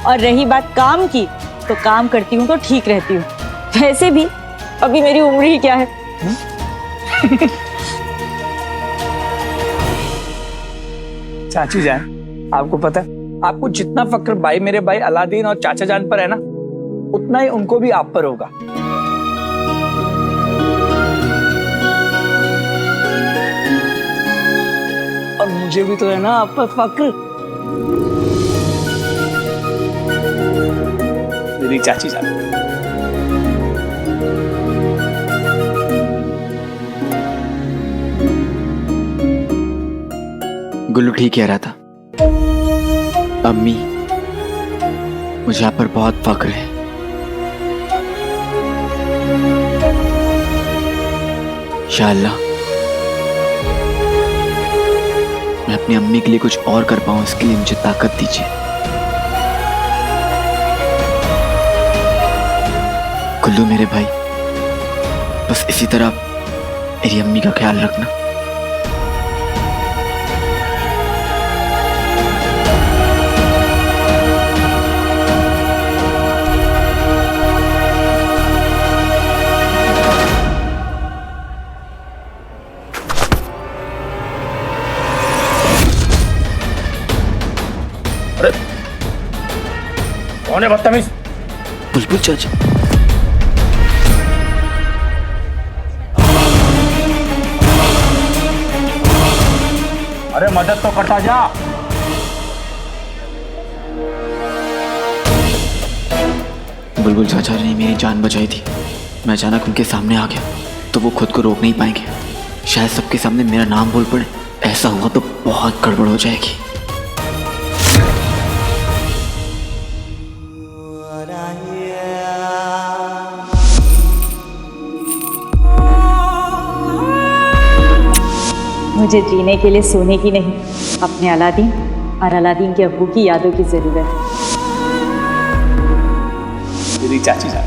[SPEAKER 5] और रही बात काम की, तो काम करती हूँ तो ठीक रहती हूँ। वैसे भी अभी मेरी उम्र ही क्या है।
[SPEAKER 13] चाची जान, आपको पता है, आपको जितना फक्र भाई मेरे भाई अलादीन और चाचा जान पर है ना, उतना ही उनको भी आप पर होगा। और मुझे भी तो है ना आप पर फक्र। मेरी चाची जान।
[SPEAKER 12] गुल्लू ठीक कह रहा था। अम्मी, मुझे आप पर बहुत फक्र है। या अल्लाह, मैं अपनी अम्मी के लिए कुछ और कर पाऊं, इसके लिए मुझे ताकत दीजिए। गुल्लू मेरे भाई, बस इसी तरह मेरी अम्मी का ख्याल रखना।
[SPEAKER 2] कौन है बदतमीज?
[SPEAKER 12] बुलबुल चाचा।
[SPEAKER 2] अरे मदद तो करता जा।
[SPEAKER 12] बुलबुल चाचा ने मेरी जान बचाई थी। मैं अचानक उनके सामने आ गया तो वो खुद को रोक नहीं पाएंगे। शायद सबके सामने मेरा नाम बोल पड़े। ऐसा हुआ तो बहुत गड़बड़ हो जाएगी।
[SPEAKER 5] मुझे जीने के लिए सोने की नहीं, अपने अलादीन और अलादीन के अब्बू की यादों की जरूरत है।
[SPEAKER 13] मेरी चाची जान।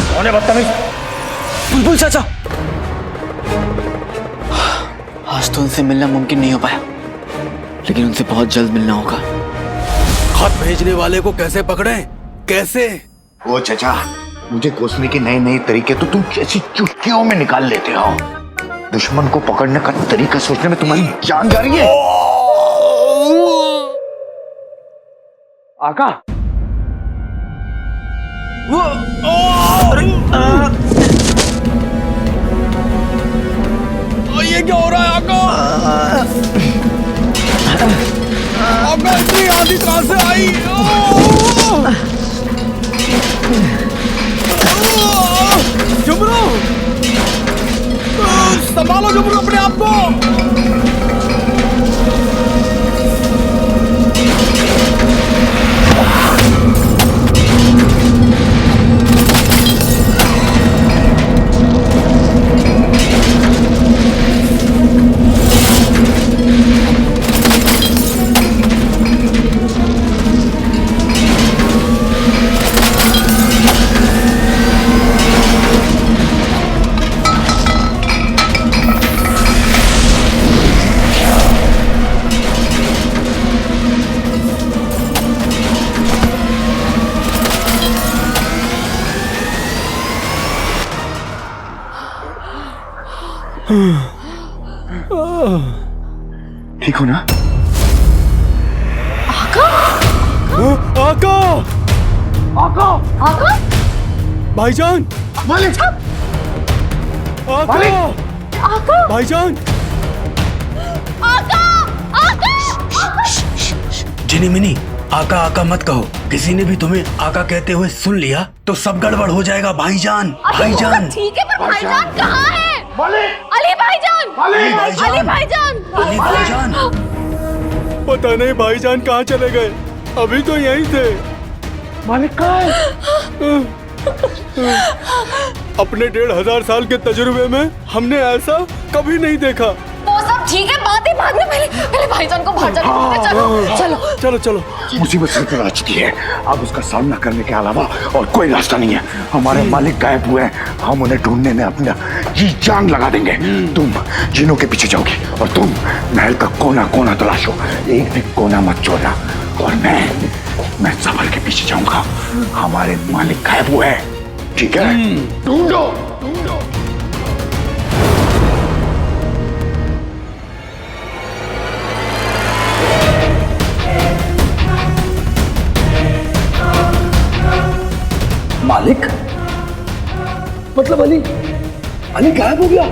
[SPEAKER 2] कौन है बदतमीज?
[SPEAKER 12] बुलबुल चाचा। आज तो उनसे मिलना मुमकिन नहीं हो पाया, लेकिन उनसे बहुत जल्द मिलना होगा।
[SPEAKER 8] खत भेजने वाले को कैसे पकड़े? कैसे?
[SPEAKER 10] ओ चाचा, मुझे कोसने के नए नए तरीके तो तुम कैसी चुटकियों में निकाल लेते हो। दुश्मन को पकड़ने का तरीका सोचने में तुम्हारी जान जा रही है।
[SPEAKER 13] आका,
[SPEAKER 8] ये क्या हो रहा है आका? आका इतनी आंधी कहां से आई? जुमरू, संभालो जुमरू अपने आप को।
[SPEAKER 10] ठीक हो ना?
[SPEAKER 8] आका! आका!
[SPEAKER 6] आका?
[SPEAKER 8] भाईजान!
[SPEAKER 2] मालिक!
[SPEAKER 8] आका!
[SPEAKER 6] आका!
[SPEAKER 8] भाईजान!
[SPEAKER 6] आका! आका!
[SPEAKER 8] जिनी मिनी, आका आका मत कहो। किसी ने भी तुम्हें आका कहते हुए सुन लिया तो सब गड़बड़ हो जाएगा भाईजान। भाईजान!
[SPEAKER 6] ठीक है, पर भाईजान कहाँ है? अली भाईजान!
[SPEAKER 8] अली भाईजान!
[SPEAKER 6] अली भाईजान!
[SPEAKER 8] अली भाईजान! पता नहीं भाईजान कहाँ चले गए, अभी तो यहीं थे।
[SPEAKER 2] मालिक कहाँ है?
[SPEAKER 8] अपने 1500 साल के तजुर्बे में हमने ऐसा कभी नहीं देखा।
[SPEAKER 6] वो सब ठीक है, बातें बाद में, पहले भाईजान को बाहर जाके चलो चलो
[SPEAKER 8] चलो चलो।
[SPEAKER 10] मुसीबत सिर पर आ चुकी है, अब उसका सामना करने के अलावा और कोई रास्ता नहीं है। हमारे मालिक गायब हुए हैं, हम उन्हें ढूंढने में अपना जी जान लगा देंगे। तुम जिनों के पीछे जाओगी और तुम महल का कोना कोना तलाशो, एक भी कोना मत छोड़ना। और मैं सफर के पीछे जाऊंगा। हमारे मालिक गायब हुए हैं, ठीक है? ढूंढो ढूंढो।
[SPEAKER 2] मालिक? मतलब अली गायब हो गया?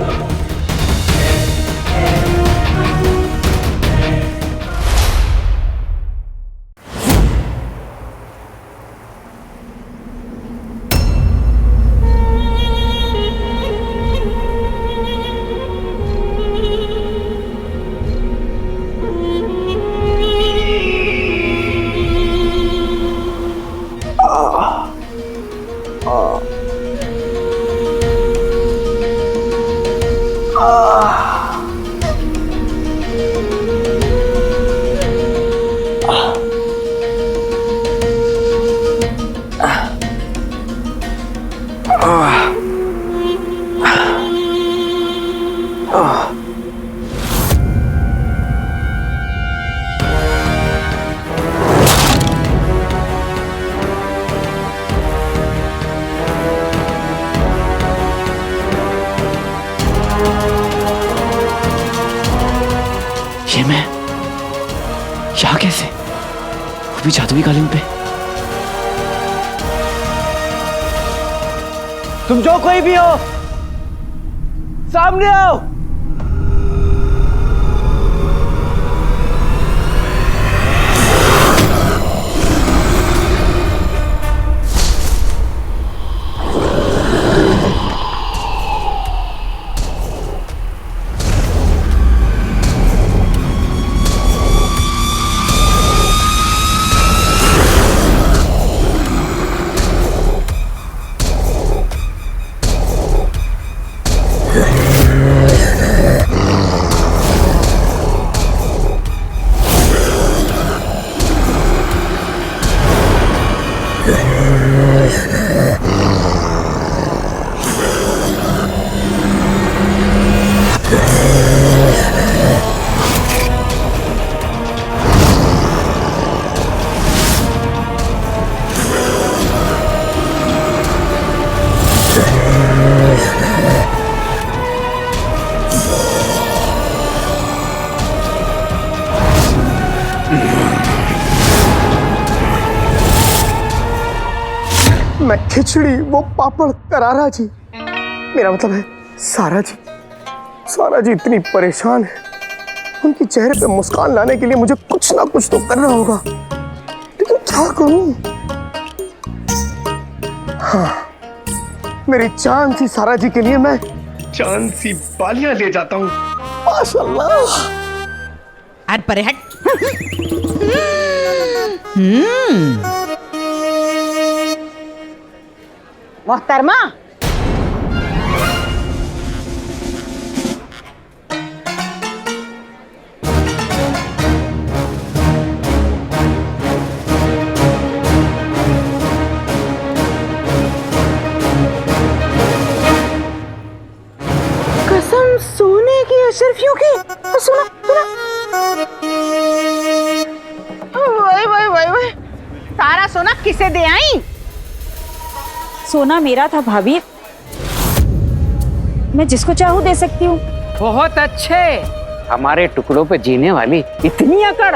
[SPEAKER 12] ये मैं यहाँ कैसे? वो भी जादुई कालीन पे।
[SPEAKER 3] तुम जो कोई भी हो, सामने आओ।
[SPEAKER 2] मैं खिचड़ी, वो पापड़, करारा जी, मेरा मतलब है सारा जी इतनी परेशान है उनके चेहरे पे मुस्कान लाने के लिए मुझे कुछ ना कुछ तो करना होगा, लेकिन क्या करूं? हाँ, मेरी चांद सी सारा जी के लिए मैं चांद सी बालियां ले जाता हूँ। माशाल्लाह।
[SPEAKER 7] अरे परे हट। मोहतरमा, कसम सोने की अशरफियों की। सुनो सुनो, वही वही वही वही, सारा सोना किसे दे आई?
[SPEAKER 5] सोना मेरा था भाभी, मैं जिसको चाहूँ दे सकती हूँ।
[SPEAKER 11] बहुत अच्छे, हमारे टुकड़ों पे जीने वाली इतनी अकड़।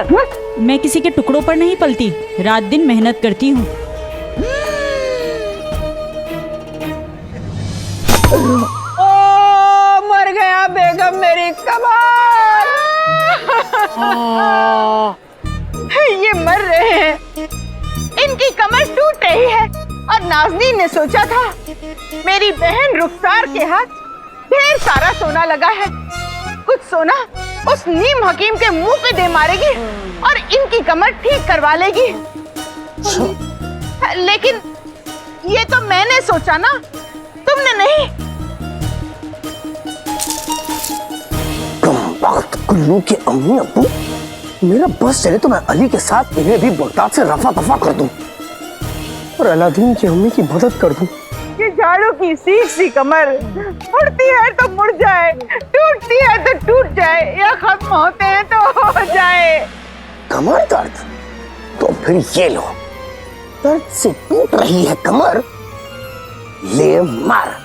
[SPEAKER 5] मैं किसी के टुकड़ों पर नहीं पलती, रात दिन मेहनत करती हूँ।
[SPEAKER 11] ओ मर गया बेगम मेरी कमाल।
[SPEAKER 7] ये मर रहे हैं, इनकी कमर टूट रही है। और नाज़नीन ने सोचा था मेरी बहन रुखसार के हाथ ढेर सारा सोना लगा है, कुछ सोना उस नीम हकीम के मुंह पे दे मारेगी और इनकी कमर ठीक करवा लेगी। लेकिन ये तो मैंने सोचा ना, तुमने नहीं।
[SPEAKER 2] कमबख्त कुल्लू के अम्मी अब्बू, मेरा बस चले तो मैं अली के साथ इन्हें भी बगदाद से रफा दफा कर दूं और अलादीन की अम्मी की मदद कर दूं।
[SPEAKER 7] ये झाड़ू की सीख सी कमर मुड़ती है तो मुड़ जाए, टूटती है तो टूट जाए, या खत्म होते हैं तो हो जाए।
[SPEAKER 2] कमर दर्द? तो फिर ये लो, दर्द से टूट रही है कमर, ले मार।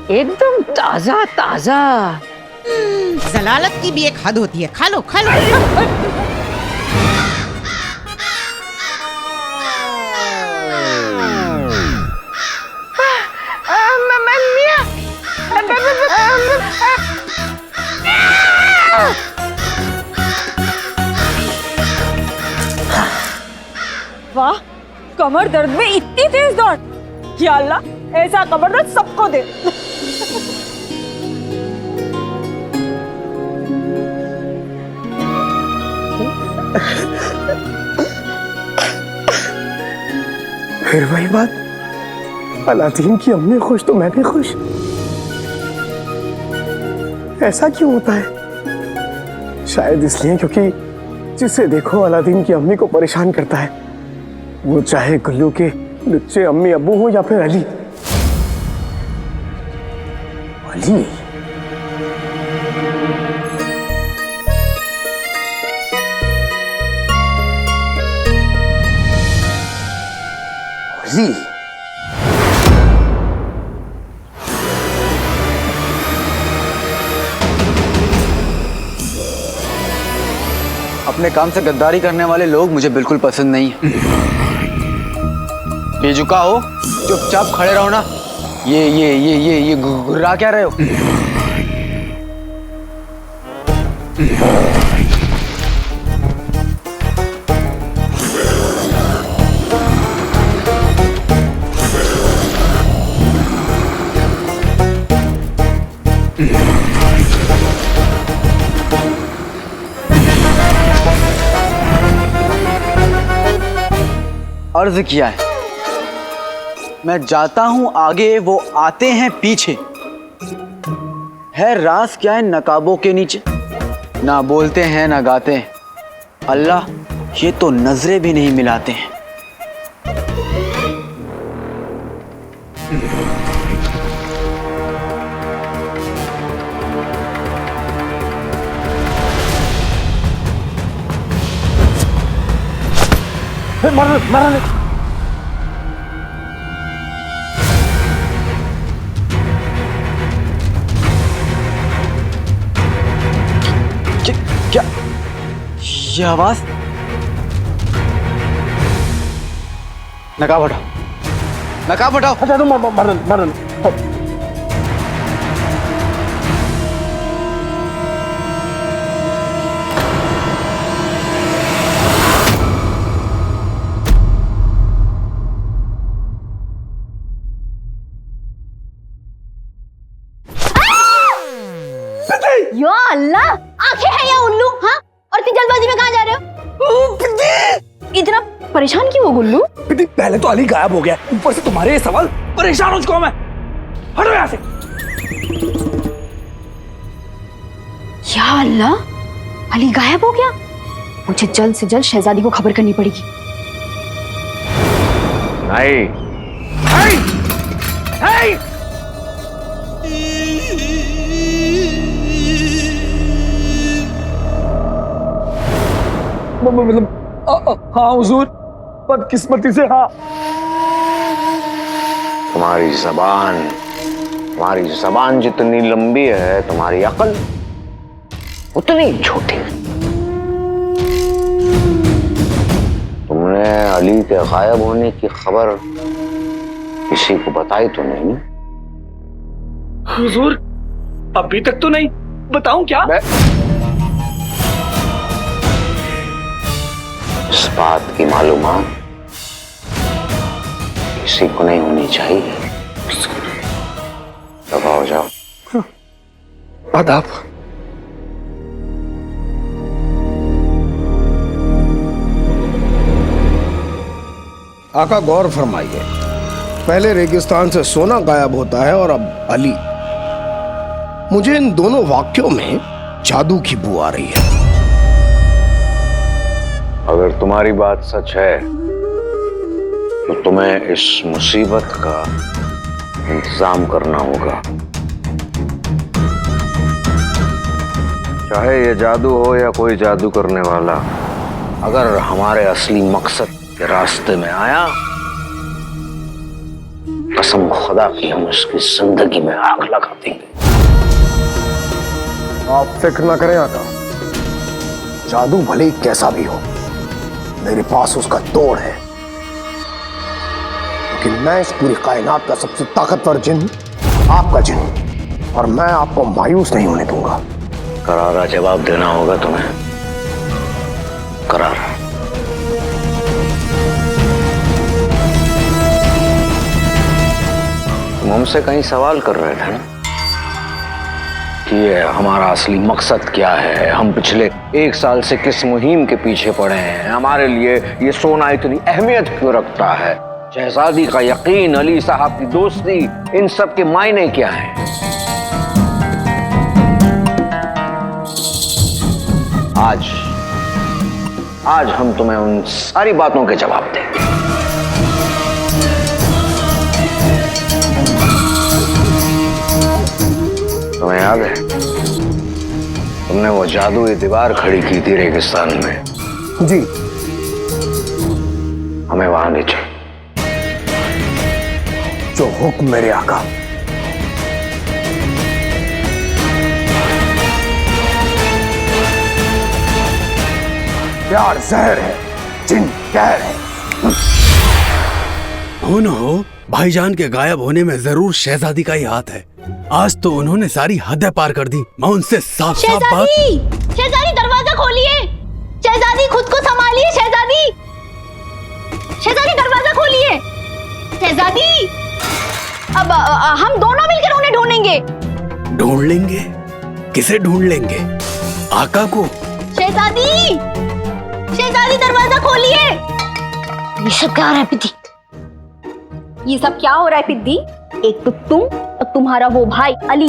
[SPEAKER 11] एकदम ताजा ताजा।
[SPEAKER 7] जलालत की भी एक हद होती है, खा लो खा लो।
[SPEAKER 5] वाह, कमर दर्द में इतनी तेज दौड़। या अल्लाह, ऐसा कमर दर्द सबको दे।
[SPEAKER 2] फिर वही बात, अलादीन की अम्मी खुश तो मैं भी खुश। ऐसा क्यों होता है? शायद इसलिए क्योंकि जिसे देखो अलादीन की अम्मी को परेशान करता है, वो चाहे गुल्लू के लुच्चे अम्मी अब्बू हो या फिर अली। अली अली
[SPEAKER 3] अपने काम से गद्दारी करने वाले लोग मुझे बिल्कुल पसंद नहीं है। बेजुका हो, चुपचाप खड़े रहो ना। ये घुर्रा क्या रहे हो? अर्ज किया है, मैं जाता हूं आगे, वो आते हैं पीछे। है राज क्या है नकाबों के नीचे, ना बोलते हैं ना गाते हैं। अल्लाह, ये तो नजरें भी नहीं मिलाते हैं। क्या ये आवाज? नकाब हटाओ, नकाब हटाओ।
[SPEAKER 2] अच्छा तुम मरन
[SPEAKER 6] या अल्लाह, आंखें हैं या उल्लू? हाँ, और इतनी जल्दबाजी में कहाँ जा रहे हो? इतना परेशान क्यों हो गुल्लू?
[SPEAKER 13] पहले तो अली गायब हो गया, ऊपर से तुम्हारे ये सवाल, परेशान हो चुका हूं मैं। हटो यहाँ से।
[SPEAKER 6] या अल्लाह, अली गायब हो गया। मुझे जल्द से जल्द शहजादी को खबर करनी पड़ेगी।
[SPEAKER 4] नहीं,
[SPEAKER 13] मतलब हाँ हुजूर, बदकिस्मती से हाँ।
[SPEAKER 4] तुम्हारी जबान जितनी लंबी है, तुम्हारी अकल उतनी छोटी। तुमने अली के गायब होने की खबर किसी को बताई तो नहीं ना?
[SPEAKER 13] हुजूर, अभी तक तो नहीं। बताऊं क्या?
[SPEAKER 4] इस बात की मालूमात किसी को नहीं होनी चाहिए। दफा हो जाओ।
[SPEAKER 2] आदाब।
[SPEAKER 14] आका गौर फरमाइए, पहले रेगिस्तान से सोना गायब होता है और अब अली। मुझे इन दोनों वाक्यों में जादू की बू आ रही है।
[SPEAKER 4] अगर तुम्हारी बात सच है तो तुम्हें इस मुसीबत का इंतजाम करना होगा। चाहे ये जादू हो या कोई जादू करने वाला, अगर हमारे असली मकसद के रास्ते में आया, कसम खुदा की हम उसकी जिंदगी में आग लगा देंगे।
[SPEAKER 14] आप फिक्र ना करें आका, जादू भले ही कैसा भी हो, मेरे पास उसका तोड़ है। लेकिन मैं इस पूरी कायनात का सबसे ताकतवर जिन आपका जिन हूं, और मैं आपको मायूस नहीं होने दूंगा।
[SPEAKER 4] करारा जवाब देना होगा तुम्हें, करारा। तुम हमसे कहीं सवाल कर रहे थे ना कि ये हमारा असली मकसद क्या है, हम पिछले 1 साल से किस मुहिम के पीछे पड़े हैं, हमारे लिए ये सोना इतनी अहमियत क्यों रखता है, शहजादी का यकीन, अली साहब की दोस्ती, इन सब के मायने क्या हैं? आज हम तुम्हें उन सारी बातों के जवाब देंगे। तुम्हें याद है तुमने वो जादुई दीवार खड़ी की थी रेगिस्तान में?
[SPEAKER 14] जी।
[SPEAKER 4] हमें वहां ले चल।
[SPEAKER 14] जो हुक्म मेरे आका। प्यार जहर है, जिन कहर है।
[SPEAKER 8] हो न हो, भाईजान के गायब होने में जरूर शहजादी का ही हाथ है। आज तो उन्होंने सारी हदें पार कर दी। मैं उनसे साफ साफ बात।
[SPEAKER 6] शहजादी दरवाजा खोलिए, शहजादी खुद को संभालिए, शहजादी दरवाजा खोलिए, शहजादी। अब हम दोनों मिलकर उन्हें ढूंढेंगे।
[SPEAKER 8] ढूंढ लेंगे? किसे ढूंढ लेंगे? आका को?
[SPEAKER 6] शहजादी दरवाजा खोलिए। ये सब क्या हो रहा है पिद्दी? ये सब क्या हो रहा है पिद्दी? एक तो तुम और तुम्हारा वो भाई अली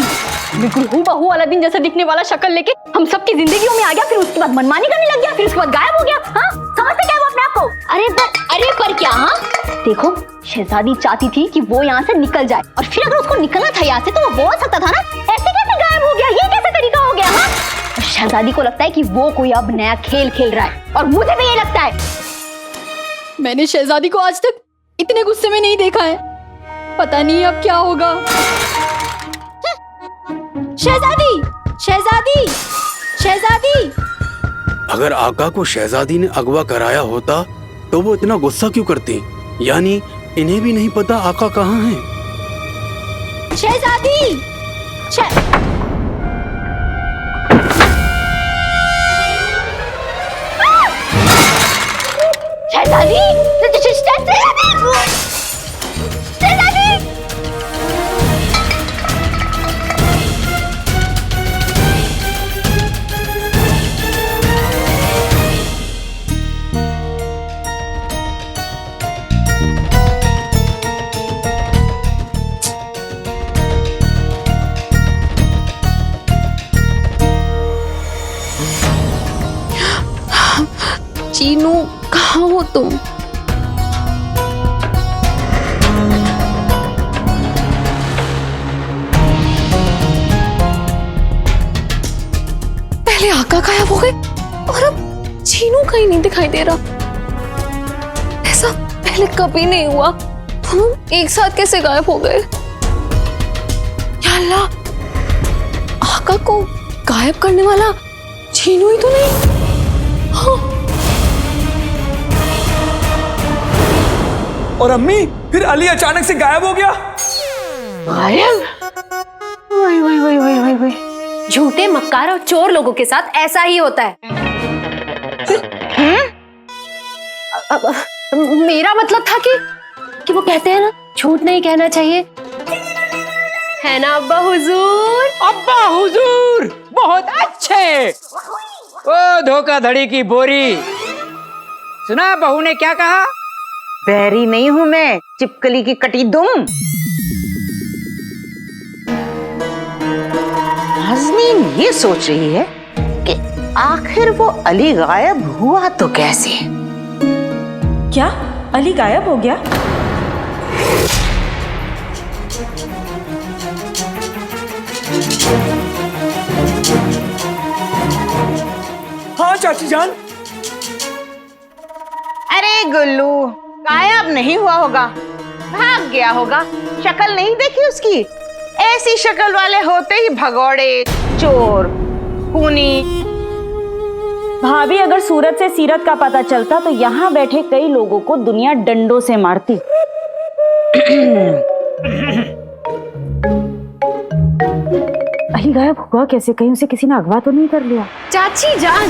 [SPEAKER 6] बिल्कुल हूबहू अलादीन जैसा दिखने वाला शक्ल लेके हम सबकी जिंदगियों में आ गया, फिर उसके बाद मनमानी करने लग गया, फिर उसके बाद गायब हो गया। हाँ, समझते क्या वो अपने आप को? अरे पर क्या? हाँ देखो, शहजादी चाहती थी कि वो यहाँ से निकल जाए, और फिर अगर उसको निकलना था यहाँ से तो वो बोल सकता था ना, ऐसे कैसे गायब हो गया, ये कैसे तरीका हो गया? हाँ, और शहजादी को लगता है कि वो कोई अब नया खेल खेल रहा है, और मुझे भी ये लगता है।
[SPEAKER 15] मैंने शहजादी को आज तक इतने गुस्से में नहीं देखा है, पता नहीं अब क्या होगा।
[SPEAKER 6] शहजादी, शहजादी, शहजादी,
[SPEAKER 8] अगर आका को शहजादी ने अगवा कराया होता तो वो इतना गुस्सा क्यों करती? यानी इन्हें भी नहीं पता आका कहाँ है।
[SPEAKER 15] शहजादी चीनू, कहाँ हो तुम? पहले आका गायब हो गए और अब चीनू कहीं नहीं दिखाई दे रहा। ऐसा पहले कभी नहीं हुआ। तुम एक साथ कैसे गायब हो गए? या अल्लाह, आका को गायब करने वाला चीनू ही तो नहीं? हाँ।
[SPEAKER 13] और अम्मी, फिर अली अचानक से गायब हो गया।
[SPEAKER 1] गायब? वही वही वही वही वही वही।
[SPEAKER 6] झूठे, मक्कार और चोर लोगों के साथ ऐसा ही होता है। मेरा मतलब था कि वो कहते हैं ना, झूठ नहीं कहना चाहिए, है ना अब्बा हुजूर?
[SPEAKER 11] अब्बा हुजूर बहुत अच्छे। ओ धोखाधड़ी की बोरी, सुना बहू ने क्या कहा?
[SPEAKER 7] बैरी नहीं हूं मैं, चिपकली की कटी दुम। नाज़नीन ये सोच रही है कि आखिर वो अली गायब हुआ तो कैसे?
[SPEAKER 5] क्या अली गायब हो गया?
[SPEAKER 13] हाँ चाची जान।
[SPEAKER 7] अरे गुल्लू, गायब नहीं हुआ होगा, भाग गया होगा। शक्ल नहीं देखी उसकी? ऐसी शक्ल वाले होते ही भगौड़े, चोर, खूनी।
[SPEAKER 5] भाभी, अगर सूरत से सीरत का पता चलता तो यहाँ बैठे कई लोगों को दुनिया डंडों से मारती। अली गायब हुआ कैसे? कहीं उसे किसी ने अगवा तो नहीं कर लिया?
[SPEAKER 6] चाची जान,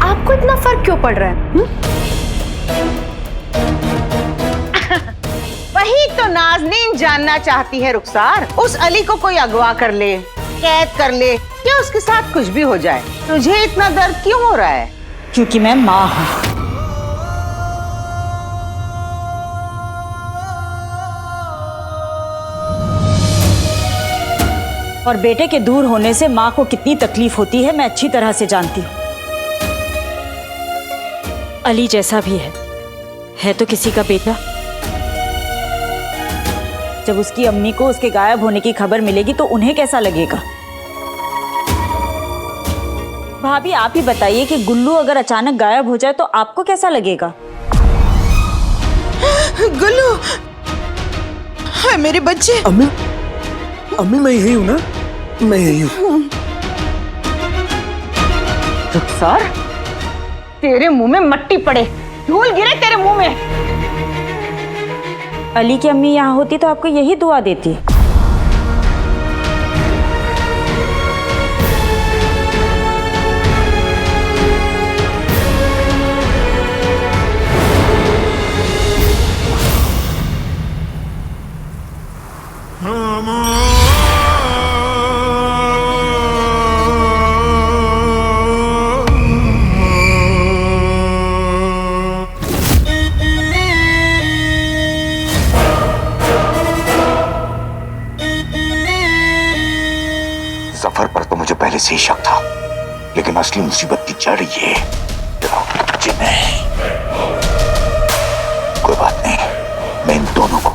[SPEAKER 6] आपको इतना फर्क क्यों पड़ रहा है?
[SPEAKER 7] वही तो नाज़नीन जानना चाहती है रुखसार। उस अली को कोई अगवा कर ले, कैद कर ले, या उसके साथ कुछ भी हो जाए, तुझे इतना दर्द क्यों हो रहा है?
[SPEAKER 5] क्योंकि मैं माँ हूँ। और बेटे के दूर होने से माँ को कितनी तकलीफ होती है मैं अच्छी तरह से जानती हूँ। अली जैसा भी है तो किसी का बेटा। जब उसकी अम्मी को उसके गायब होने की खबर मिलेगी तो उन्हें कैसा लगेगा? भाभी, आप ही बताइए कि गुल्लू अगर अचानक गायब हो जाए तो आपको कैसा लगेगा?
[SPEAKER 7] गुल्लू, हाय मेरे बच्चे।
[SPEAKER 2] अम्मी, अम्मी मैं यही हूँ ना, मैं यही हूँ।
[SPEAKER 7] रुखसार, तेरे मुंह में मट्टी पड़े, धूल गिरे तेरे मुंह में।
[SPEAKER 5] अली की अम्मी यहाँ होती तो आपको यही दुआ देती।
[SPEAKER 10] जफर पर तो मुझे पहले से ही शक था, लेकिन असली मुसीबत की जड़ ये जिन्हें। कोई बात नहीं, मैं इन दोनों को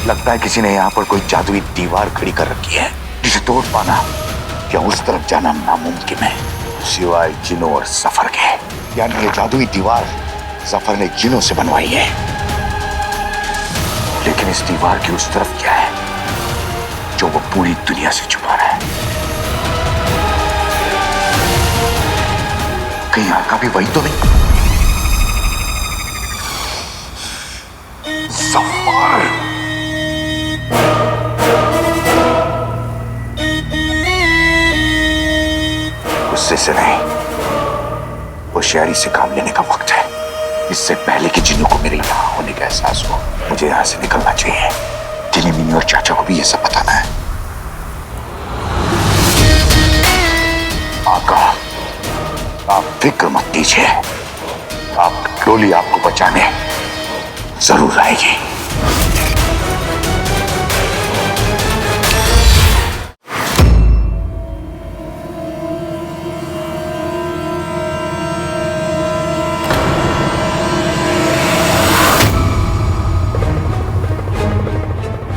[SPEAKER 10] लगता है किसी ने यहाँ पर कोई जादुई दीवार खड़ी कर रखी है जिसे तोड़ पाना या उस तरफ जाना नामुमकिन है, सिवाय जिनों और सफर के। यानी ये जादुई दीवार सफर ने जिनों से बनवाई है। लेकिन इस दीवार की उस तरफ क्या है जो वो पूरी दुनिया से छुपा रहा है? कहीं आका भी वही तो नहीं? सफर गुस्से से नहीं, होशियारी से काम लेने का वक्त है। इससे पहले कि जिन्नों को मेरे यहाँ होने का एहसास हो, मुझे यहाँ से निकलना चाहिए। जिनी मिनी और चाचा को भी ये सब बताना है। आका, आप फिक्र मत कीजिए, आप डोली आपको बचाने जरूर आएगी।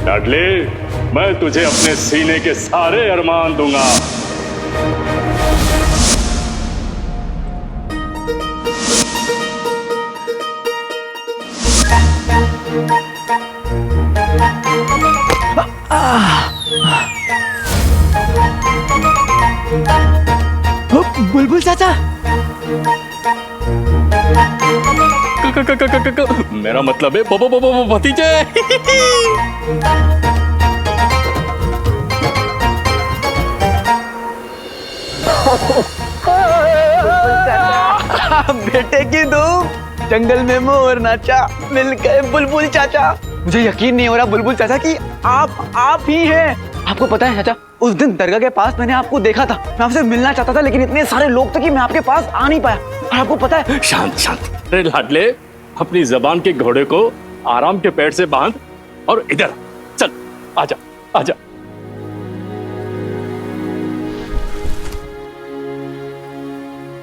[SPEAKER 16] लाडले, मैं तुझे अपने सीने के सारे अरमान दूंगा।
[SPEAKER 3] बुलबुल चाचा,
[SPEAKER 16] मेरा मतलब है भतीजे।
[SPEAKER 3] बेटे की धूम, जंगल में मोर नाचा, मिल गए बुलबुल चाचा। मुझे यकीन नहीं हो रहा बुलबुल चाचा कि आप ही हैं। आपको पता है चाचा, उस दिन दरगाह के पास मैंने आपको देखा था। मैं आपसे मिलना चाहता था लेकिन इतने सारे लोग थे कि मैं आपके पास आ नहीं पाया। और आपको पता है,
[SPEAKER 16] शांत शांत। अरे लाडले, अपनी जबान के घोड़े को आराम के पेड़ से बांध और इधर चल। आजा आजा।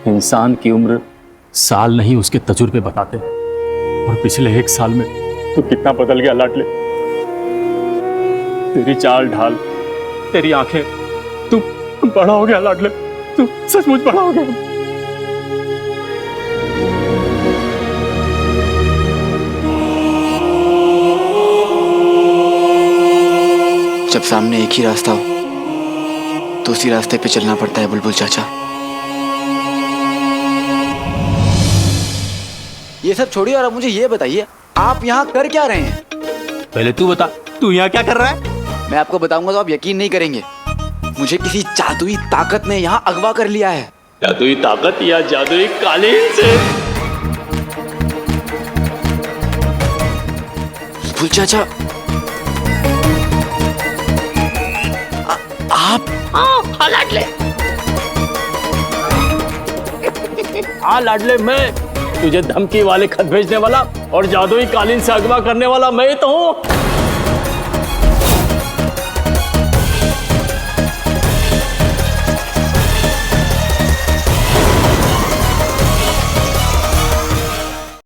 [SPEAKER 16] इंसान की उम्र साल नहीं उसके तजुर्बे बताते हैं। और पिछले 1 साल में तू कितना बदल गया लाडले। तेरी चाल ढाल, तेरी आंखें, तू बड़ा हो गया लाडले। तू सचमुच बड़ा हो गया।
[SPEAKER 12] जब सामने एक ही रास्ता हो तो उसी रास्ते पे चलना पड़ता है बुलबुल चाचा। ये सब छोड़िए और अब मुझे ये बताइए, आप यहाँ कर क्या रहे हैं?
[SPEAKER 16] पहले तू बता, तू यहाँ क्या कर रहा है?
[SPEAKER 12] मैं आपको बताऊंगा तो आप यकीन नहीं करेंगे। मुझे किसी जादुई ताकत ने यहाँ अगवा कर लिया है।
[SPEAKER 16] जादुई ताकत या जादुई कालीन से?
[SPEAKER 12] बुलबुल चाचा, आप
[SPEAKER 16] लाडले। हाँ लाडले, मैं तुझे धमकी वाले खत भेजने वाला और जादुई कालीन से अगवा करने वाला मैं तो हूँ।